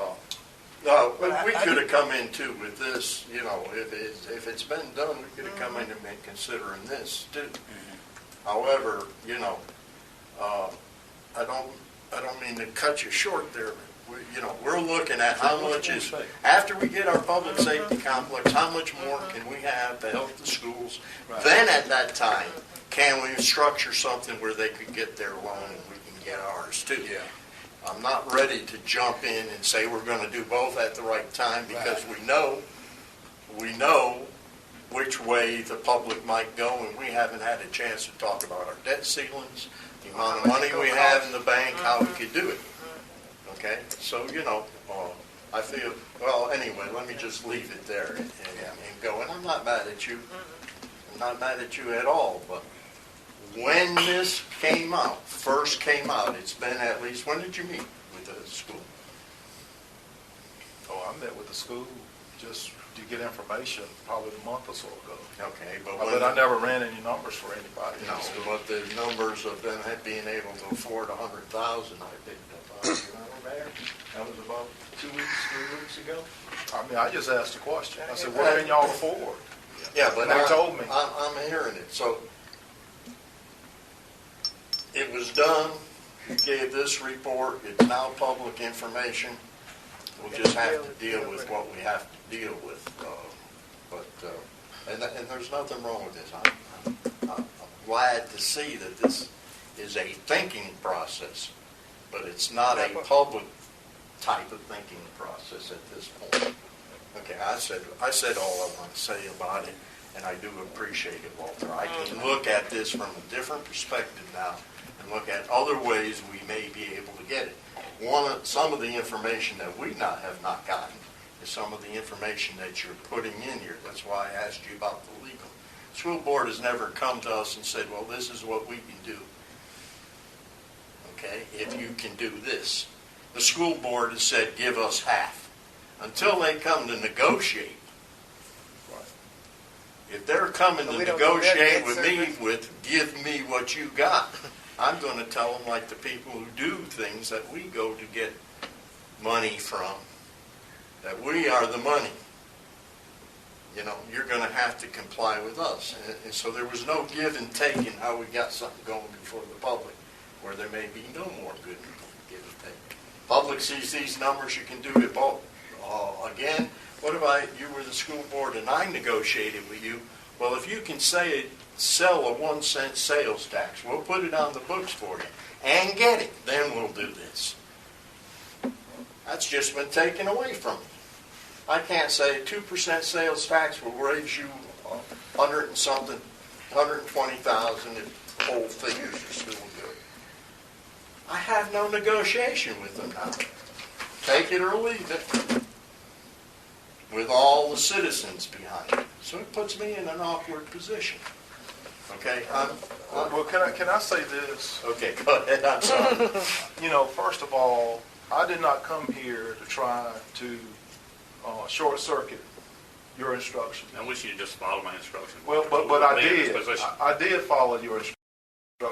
No, But we I could have come in too with this, if it's been done, we could have come in and been considering this too. However, I don't mean to cut you short there, but we're looking at how much is, after we get our public safety complex, how much more can we have to help the schools? Then at that time, can we structure something where they could get their loan and we can get ours too? Yeah. I'm not ready to jump in and say we're going to do both at the right time because we know which way the public might go, and we haven't had a chance to talk about our debt ceilings, the amount of money we have in the bank, how we could do it. Okay? So, I feel, well, anyway, let me just leave it there and go. And I'm not mad at you. I'm not mad at you at all, but when this first came out, it's been at least, when did you meet with the school? Oh, I met with the school just to get information probably a month or so ago. Okay, but But I never ran any numbers for anybody in No, the school. but the numbers of them being able to afford $100,000, I picked up on. That was about 2 weeks, 3 weeks ago. I mean, I just asked a question. I said, what can y'all afford? Yeah, but They told me. I'm hearing it. So it was done. You gave this report. It's now public information. We'll just have to deal with what we have to deal with. And there's nothing wrong with this. I'm glad to see that this is a thinking process, but it's not a public type of thinking process at this point. Okay, I said all I want to say about it, and I do appreciate it, Walter. I can look at this from a different perspective now and look at other ways we may be able to get it. Some of the information that we have not gotten is some of the information that you're putting in here. That's why I asked you about the legal. School board has never come to us and said, well, this is what we can do. Okay, if you can do this. The school board has said, give us half. Until they come to negotiate. If they're coming to negotiate with me with, give me what you got, I'm going to tell them, like the people who do things that we go to get money from, that we are the money. You know, you're going to have to comply with us. And so there was no give and take in how we got something going before the public, where there may be no more give and take. Public sees these numbers, you can do it both. Again, what if you were the school board and I negotiated with you? Well, if you can sell a 1 cent sales tax, we'll put it on the books for you and get it, then we'll do this. That's just been taken away from me. I can't say 2% sales tax will raise you 100 and something, 120,000 if whole figures are still good. I have no negotiation with them now. Take it or leave it, with all the citizens behind it. So it puts me in an awkward position. Okay? Well, can I say this? Okay, go ahead. I'm sorry. You know, first of all, I did not come here to try to short circuit your instructions. I wish you'd just follow my instructions. Well, but I did. I did follow your instructions.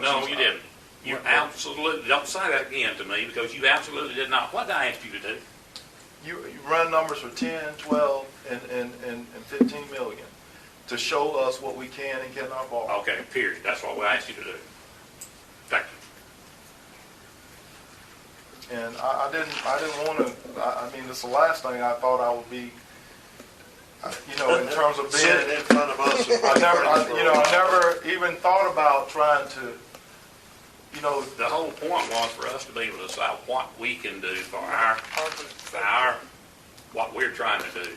No, you didn't. You absolutely, don't say that again to me, because you absolutely did not. What did I ask you to do? You run numbers for 10, 12, and 15 million to show us what we can and cannot borrow. Okay, period. That's what we asked you to do. Thank you. And I didn't want to. I mean, it's the last thing I thought I would be. You know, in terms of being sitting in front of us. I never even thought about trying to. You know, the whole point was for us to be able to decide what we can do for what we're trying to do.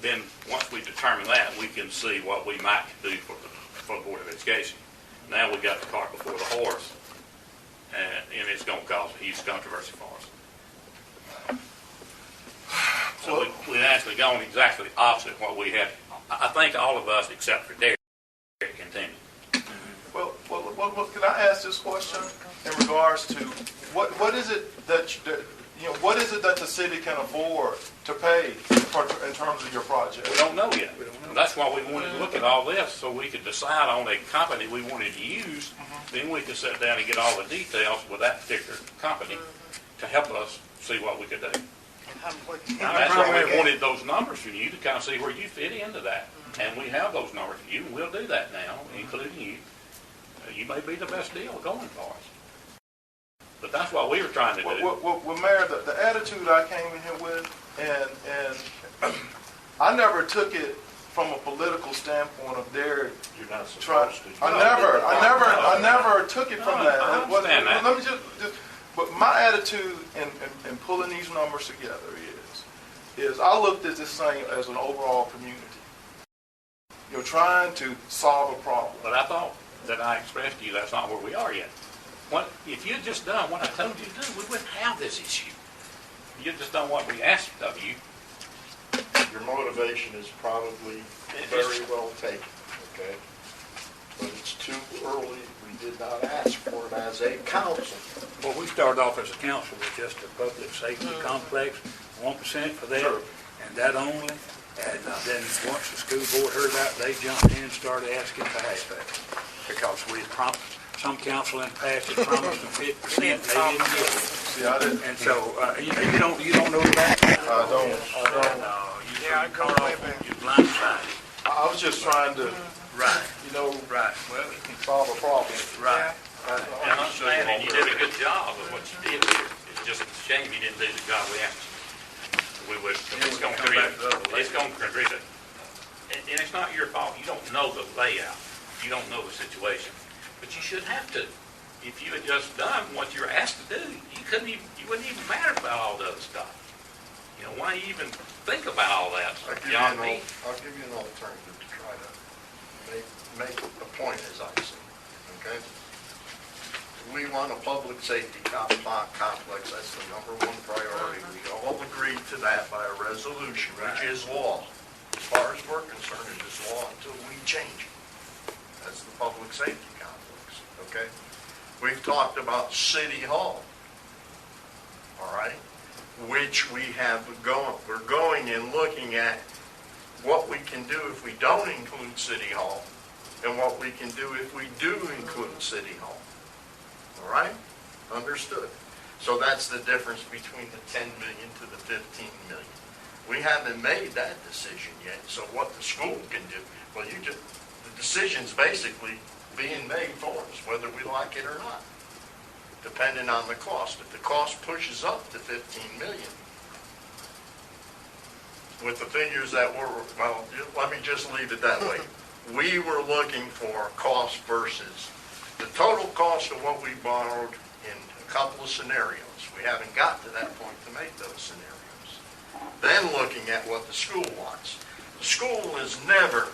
Then once we determine that, we can see what we might do for the Board of Education. Now we got the cart before the horse, and it's going to cause a huge controversy for us. So we've actually gone exactly opposite what we had. I think all of us, except for Derek, intended. Well, can I ask this question in regards to what is it that what is it that the city can afford to pay in terms of your project? We don't know yet. That's why we wanted to look at all this, so we could decide on a company we wanted to use. Then we could sit down and get all the details with that particular company to help us see what we could do. And that's why we wanted those numbers from you to kind of see where you fit into that. And we have those numbers from you, and we'll do that now, including you. You may be the best deal going for us. But that's what we were trying to do. Well, Mayor, the attitude I came in here with, and I never took it from a political standpoint of their. You're not supposed to. I never took it from that. I understand that. Let me just. But my attitude in pulling these numbers together is I looked at this thing as an overall community. You're trying to solve a problem. But I thought that I expressed to you that's not where we are yet. If you'd just done what I told you to do, we wouldn't have this issue. You'd just done what we asked of you. Your motivation is probably very well taken, okay? But it's too early. We did not ask for it as a council. Well, we started off as a council with just a public safety complex, 1% for that, and that only. And then once the school board heard that, they jumped in and started asking for half of it. Because we had promised, some council in the past had promised them 50%, they didn't get it. See, I didn't. And so, you don't know that? I don't. Yeah, I go way back. You're blindsided. I was just trying to, Right. Right. Well, solve a problem. right. And I understand, and you did a good job of what you did here. It's just a shame you didn't do the job we asked you. It's going to contribute. And it's not your fault. You don't know the layout. You don't know the situation. But you should have to. If you had just done what you were asked to do, you wouldn't even matter about all the other stuff. Why even think about all that? I'll give you an alternative to try to make a point as I see, okay? We want a public safety complex, that's the number one priority. We all agreed to that by a resolution, which is law. As far as we're concerned, it is law until we change it. That's the public safety complex, okay? We've talked about City Hall, all right? Which we have we're going and looking at what we can do if we don't include City Hall and what we can do if we do include City Hall. All right? Understood. So that's the difference between the 10 million to the 15 million. We haven't made that decision yet. So what the school can do, well, the decision's basically being made for us, whether we like it or not, depending on the cost. If the cost pushes up to 15 million, with the figures that were, well, let me just leave it that way. We were looking for cost versus the total cost of what we borrowed in a couple of scenarios. We haven't got to that point to make those scenarios. Then looking at what the school wants. The school is never,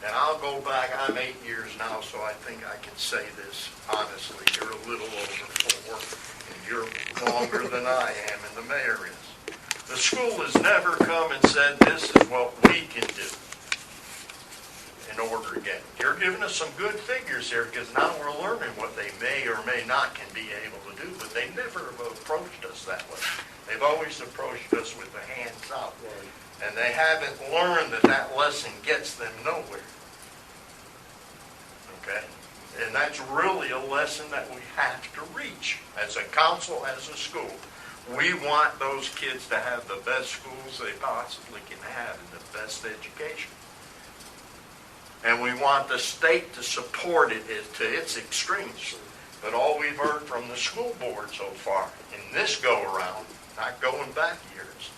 and I'll go back, I'm 8 years now, so I think I can say this honestly. You're a little over 4, and you're longer than I am, and the mayor is. The school has never come and said, this is what we can do in order to get. You're giving us some good figures here, because now we're learning what they may or may not can be able to do, but they never have approached us that way. They've always approached us with the hands out. And they haven't learned that that lesson gets them nowhere. Okay? And that's really a lesson that we have to reach as a council, as a school. We want those kids to have the best schools they possibly can have and the best education. And we want the state to support it to its extremes. But all we've heard from the school board so far, in this go-around, not going back years,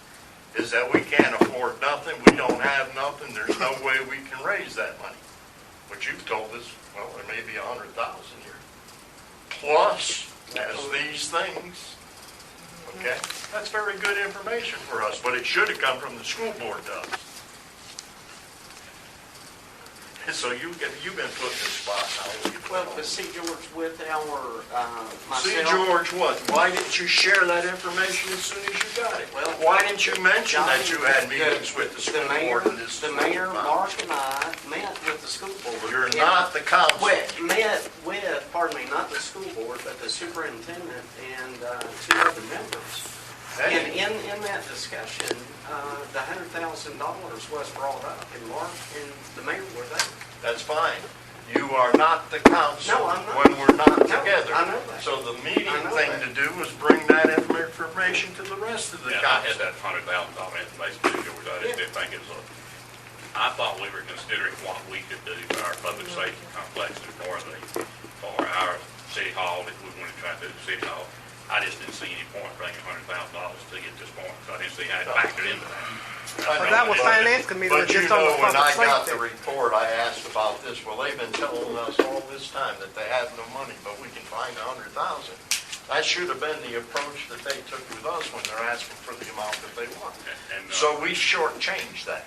is that we can't afford nothing, we don't have nothing, there's no way we can raise that money. But you've told us, well, there may be 100,000 here. Plus, as these things, okay? That's very good information for us, but it should have come from the school board to us. So you've been put in this spot now. Well, but see, George, with our, See, myself. George, what? Why didn't you share that information as soon as you got it? Well, why didn't you mention that you had the- meetings with the school board and this? The mayor, Mark, and I met with the school board. You're not the council. Met with, pardon me, not the school board, but the superintendent and 2 other members. And in that discussion, the $100,000 was brought up, and Mark and the mayor were there. That's fine. You are not the council No, I'm not. when we're not No, together. I know that. So the meeting I know thing that. to do was bring that information to the rest of the Yeah, I had council. that $100,000 information too, George. I just didn't think it was I thought we were considering what we could do for our public safety complex and for our city hall, if we wanted to try to do the city hall. I just didn't see any point bringing $100,000 to get this point, so I didn't see how it factored into that. I know, that was but- finance committee, But you just on the know, when I public got the safety. report, I asked about this. Well, they've been telling us all this time that they have no money, but we can find 100,000. That should have been the approach that they took with us when they're asking for the amount that they want. And, So we shortchanged that.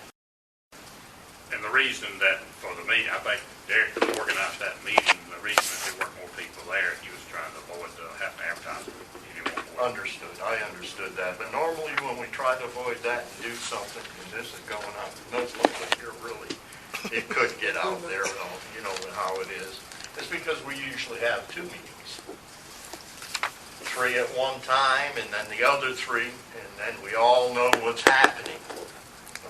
And the reason that for the meeting, I think Derek organized that meeting, the reason that there weren't more people there, he was trying to avoid having to advertise. He didn't want more. Understood. I understood that. But normally when we try to avoid that and do something, and this is going on, no, you're really, it could get out there, you know how it is. It's because we usually have 2 meetings. 3 at one time, and then the other 3, and then we all know what's happening.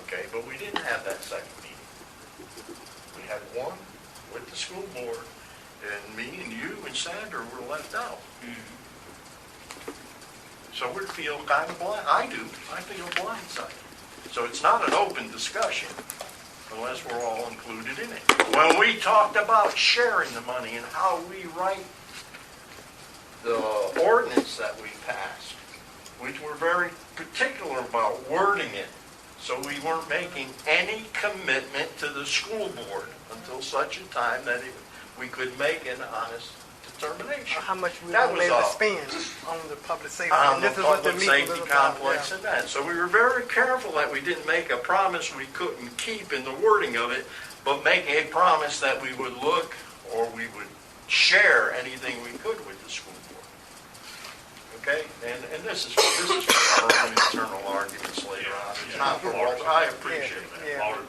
Okay, but we didn't have that second meeting. We had one with the school board, and me and you and Sandra were left out. So we feel kind of blind. I do. I feel blindsided. So it's not an open discussion unless we're all included in it. When we talked about sharing the money and how we write the ordinance that we passed, we were very particular about wording it. So we weren't making any commitment to the school board until such a time that we could make an honest determination. How much we That were was able to all. spend on the public safety. On And the this is what the public meeting safety was about, complex yeah. and that. So we were very careful that we didn't make a promise we couldn't keep in the wording of it but make a promise that we would look or we would share anything we could with the school board. Okay? And this is for our own internal arguments later on. It's not for Walter. I appreciate that. Yeah. Walter,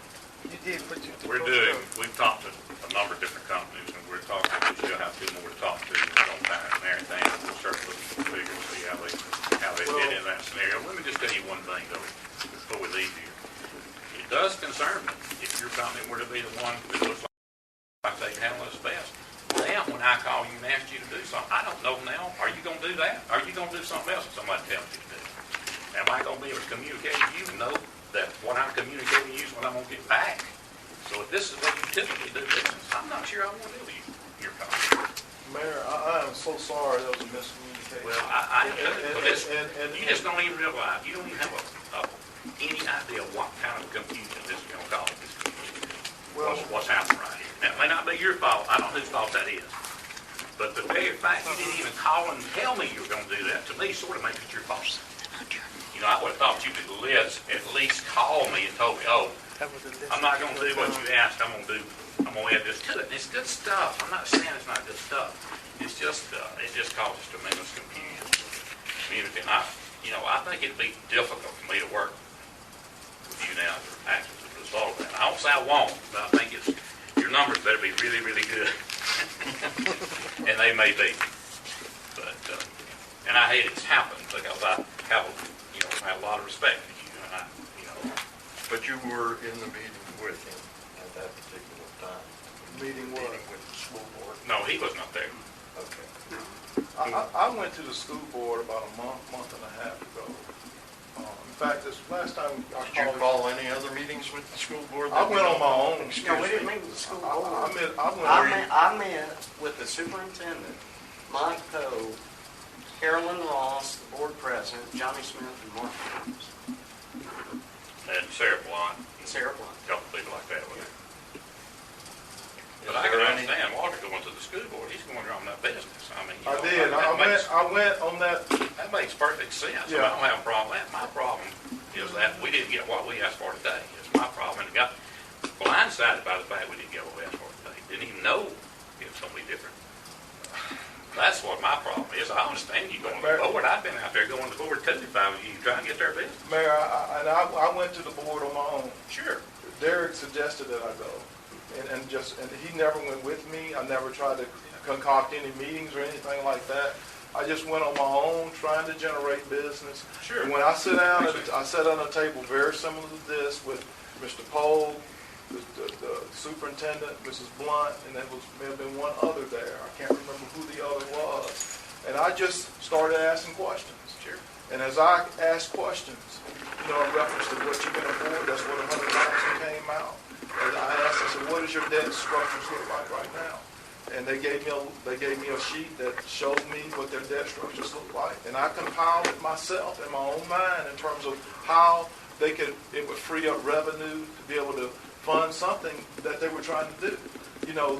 You did what you we're doing, we've talked to a number of different companies, and we're talking, we still have two more to talk to on that and everything. We'll start looking at the figures, see how they fit in that scenario. Let me just tell you one thing, though, before we leave here. It does concern me if your company were to be the one that looks like they handle us best. Now, when I call you and ask you to do something, I don't know now, are you going to do that? Are you going to do something else that somebody tells you to do? Am I going to be able to communicate with you and know that what I'm communicating with you is what I'm going to get back? So if this is what you typically do business, I'm not sure I want to deal with you, your company. Mayor, I am so sorry that was a miscommunication. Well, I but you just don't even realize, you don't even have any idea what kind of confusion this is going to cause. What's happening right here. Now, it may not be your fault. I don't know whose fault that is. But the very fact you didn't even call and tell me you were going to do that, to me, sort of makes it your fault. You know, I would have thought you could at least call me and told me, oh, I'm not going to do what you asked. I'm going to add this to it. And it's good stuff. I'm not saying it's not good stuff. It's just, it just causes tremendous confusion in the community. And I think it'd be difficult for me to work with you now as actually as a result of that. I don't say I won't, but I think your numbers better be really, really good. And they may be. But, and I hate it's happened because I have a lot of respect for you. And But you were in the meeting with him at that particular time. Meeting what? Meeting with the school board. No, he was not there. Okay. I went to the school board about a month and a half ago. In fact, this last time Did you call any other meetings with the school board? I went on my own. Excuse No, we me. didn't meet with the school board. I went. I met with the superintendent, Mike Poe, Carolyn Ross, the board president, Johnny Smith, and Mark Williams, And Sarah Blunt, and Sarah Blunt. a couple people like that with it. Is But I can there any- understand Walter going to the school board. He's going around that business. I mean, I did. I went on that. That makes perfect sense. Yeah. I don't have a problem with that. My problem is that we didn't get what we asked for today. It's my problem. And it got blindsided by the fact we didn't get what we asked for today. Didn't even know it was going to be different. That's what my problem is. I understand you going to the board. I've been out there going to the board too if I was you, trying to get their business. Mayor, I went to the board on my own. Sure. Derek suggested that I go, and he never went with me. I never tried to concoct any meetings or anything like that. I just went on my own, trying to generate business. Sure. And when I sit down, I sat on a table very similar to this with Mr. Pohl, the superintendent, Mrs. Blunt, and there may have been one other there. I can't remember who the other was. And I just started asking questions. Sure. And as I asked questions, in reference to what you can afford, that's what 100,000 came out. And I asked, I said, what does your debt structures look like right now? And they gave me a sheet that showed me what their debt structures look like. And I compiled it myself in my own mind in terms of how it would free up revenue to be able to fund something that they were trying to do,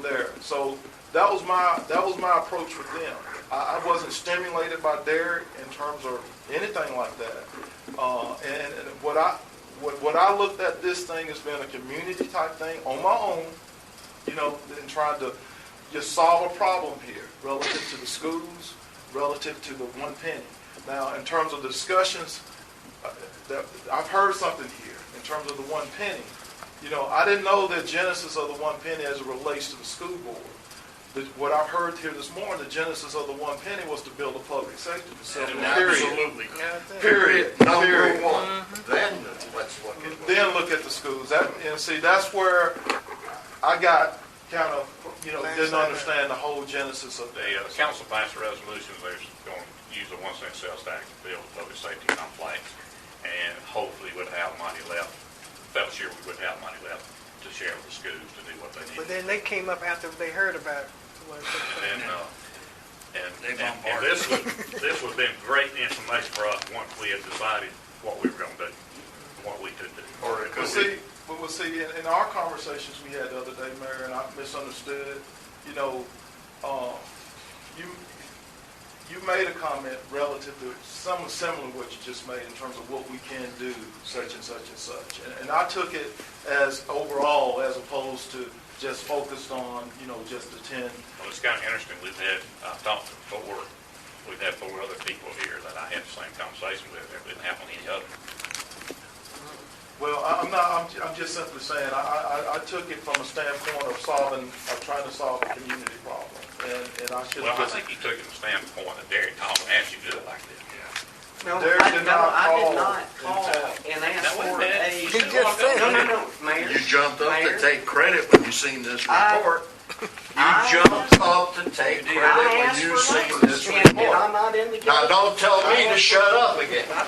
there. So that was my approach with them. I wasn't stimulated by Derek in terms of anything like that. And what I looked at this thing has been a community type thing on my own, and trying to just solve a problem here relative to the schools, relative to the 1 penny. Now, in terms of the discussions, I've heard something here in terms of the 1 penny. I didn't know the genesis of the 1 penny as it relates to the school board. What I've heard here this morning, the genesis of the 1 penny was to build a public safety facility. Period. Absolutely. Period. Number one. Then let's look at Then look at the schools. That's where I got kind of, didn't understand the whole genesis of The council passed a resolution. They're going to use the 1 cent sales tax to build a public safety complex, and hopefully we'd have money left. Felt sure we would have money left to share with the schools to do what they need. But then they came up after they heard about it. And this would have been great information for us once we had decided what we were going to do, what we could do. Well, see, in our conversations we had the other day, Mayor, and I misunderstood, you made a comment relative to somewhat similar to what you just made in terms of what we can do, such and such and such. And I took it as overall as opposed to just focused on, just the 10. Well, it's kind of interesting. We've had, I've talked to we've had 4 other people here that I had the same conversation with. It didn't happen to any other. Well, I'm just simply saying, I took it from a standpoint of trying to solve a community problem. And I should Well, have I think you took it from the standpoint that Derek Thomas asked you to do it like this. No, Derek I did did not not call and ask That wasn't for bad. a. He just said No, Mayor. You jumped up Mayor, to take credit when you seen this report. I- You jumped up to take credit I when asked you for seen numbers, this and report. I'm not indicating. Now, don't tell me to shut up again. I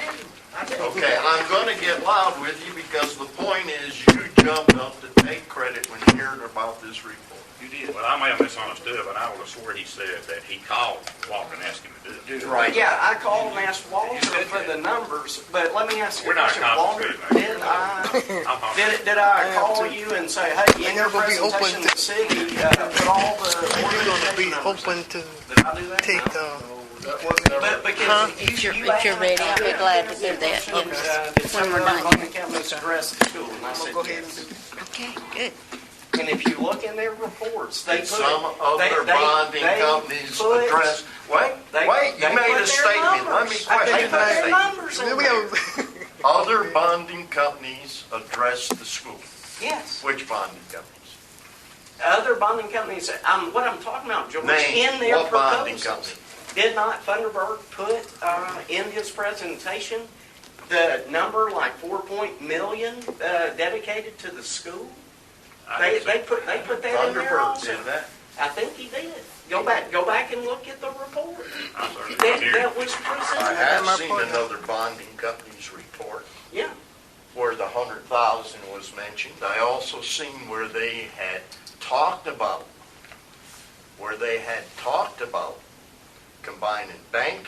didn't. Okay, I'm gonna get loud with you because the point is you jumped up to take credit when you heard about this report. You did. Well, I may have misunderstood, but I would have swore he said that he called Walker and asked him to do it. Right. Yeah, I called and asked Walter for the numbers, but let me ask you We're a not question, Walter. confident, man. Did I call you and say, hey, in your They're gonna be open presentation to the city, put all the We're gonna be organization numbers open in? to Did I do that? take, that wasn't ever. But because If you're ready, I'll be glad to do that. Yes. Did When we're Senator done. Logan County address the school? And I I'm said, gonna go ahead and yes. do. Okay, good. And if you look in their reports, they put. Some other bonding companies address, wait, you made a statement, let me They question put their that numbers Here in we there. go. Other bonding companies address the school. Yes. Which bonding companies? Other bonding companies, what I'm talking about, George, Name, in their what bonding proposals. company? Did not Thunderbird put in his presentation the number like 4 million dedicated to the school? They put that in there Thunderbird also. did that? I think he did. Go back and look at the report. I certainly didn't hear That it. was I presented. have my seen point. another bonding company's report Yeah. where the 100,000 was mentioned. I also seen where they had talked about combining bank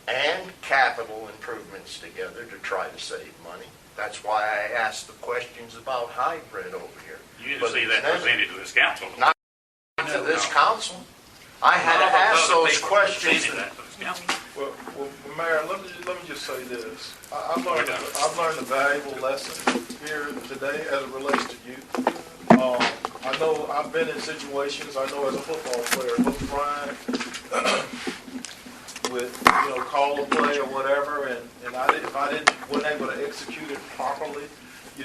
and capital improvements together to try to save money. That's why I asked the questions about hybrid over here. You didn't But see it's that never- presented to this council. Not to this council. I had to All those ask other those people questions. presented that to this council. Well, Mayor, let me just say this. I've learned a valuable lesson here today as it relates to youth. I know I've been in situations, I know as a football player, Coach Bryant, with, call a play or whatever, and if I wasn't able to execute it properly,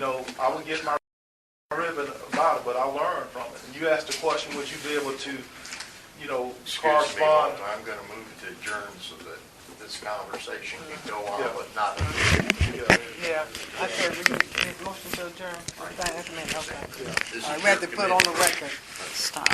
I would get my ribbon about it, but I learned from it. And you asked the question, would you be able to, Excuse me, correspond? Walter, I'm going to move to adjourn so that this conversation can go on, Yeah. but not. Yeah, I said we need motion to adjourn. Okay. This All right, is we have to your put on committee. the record. Stop.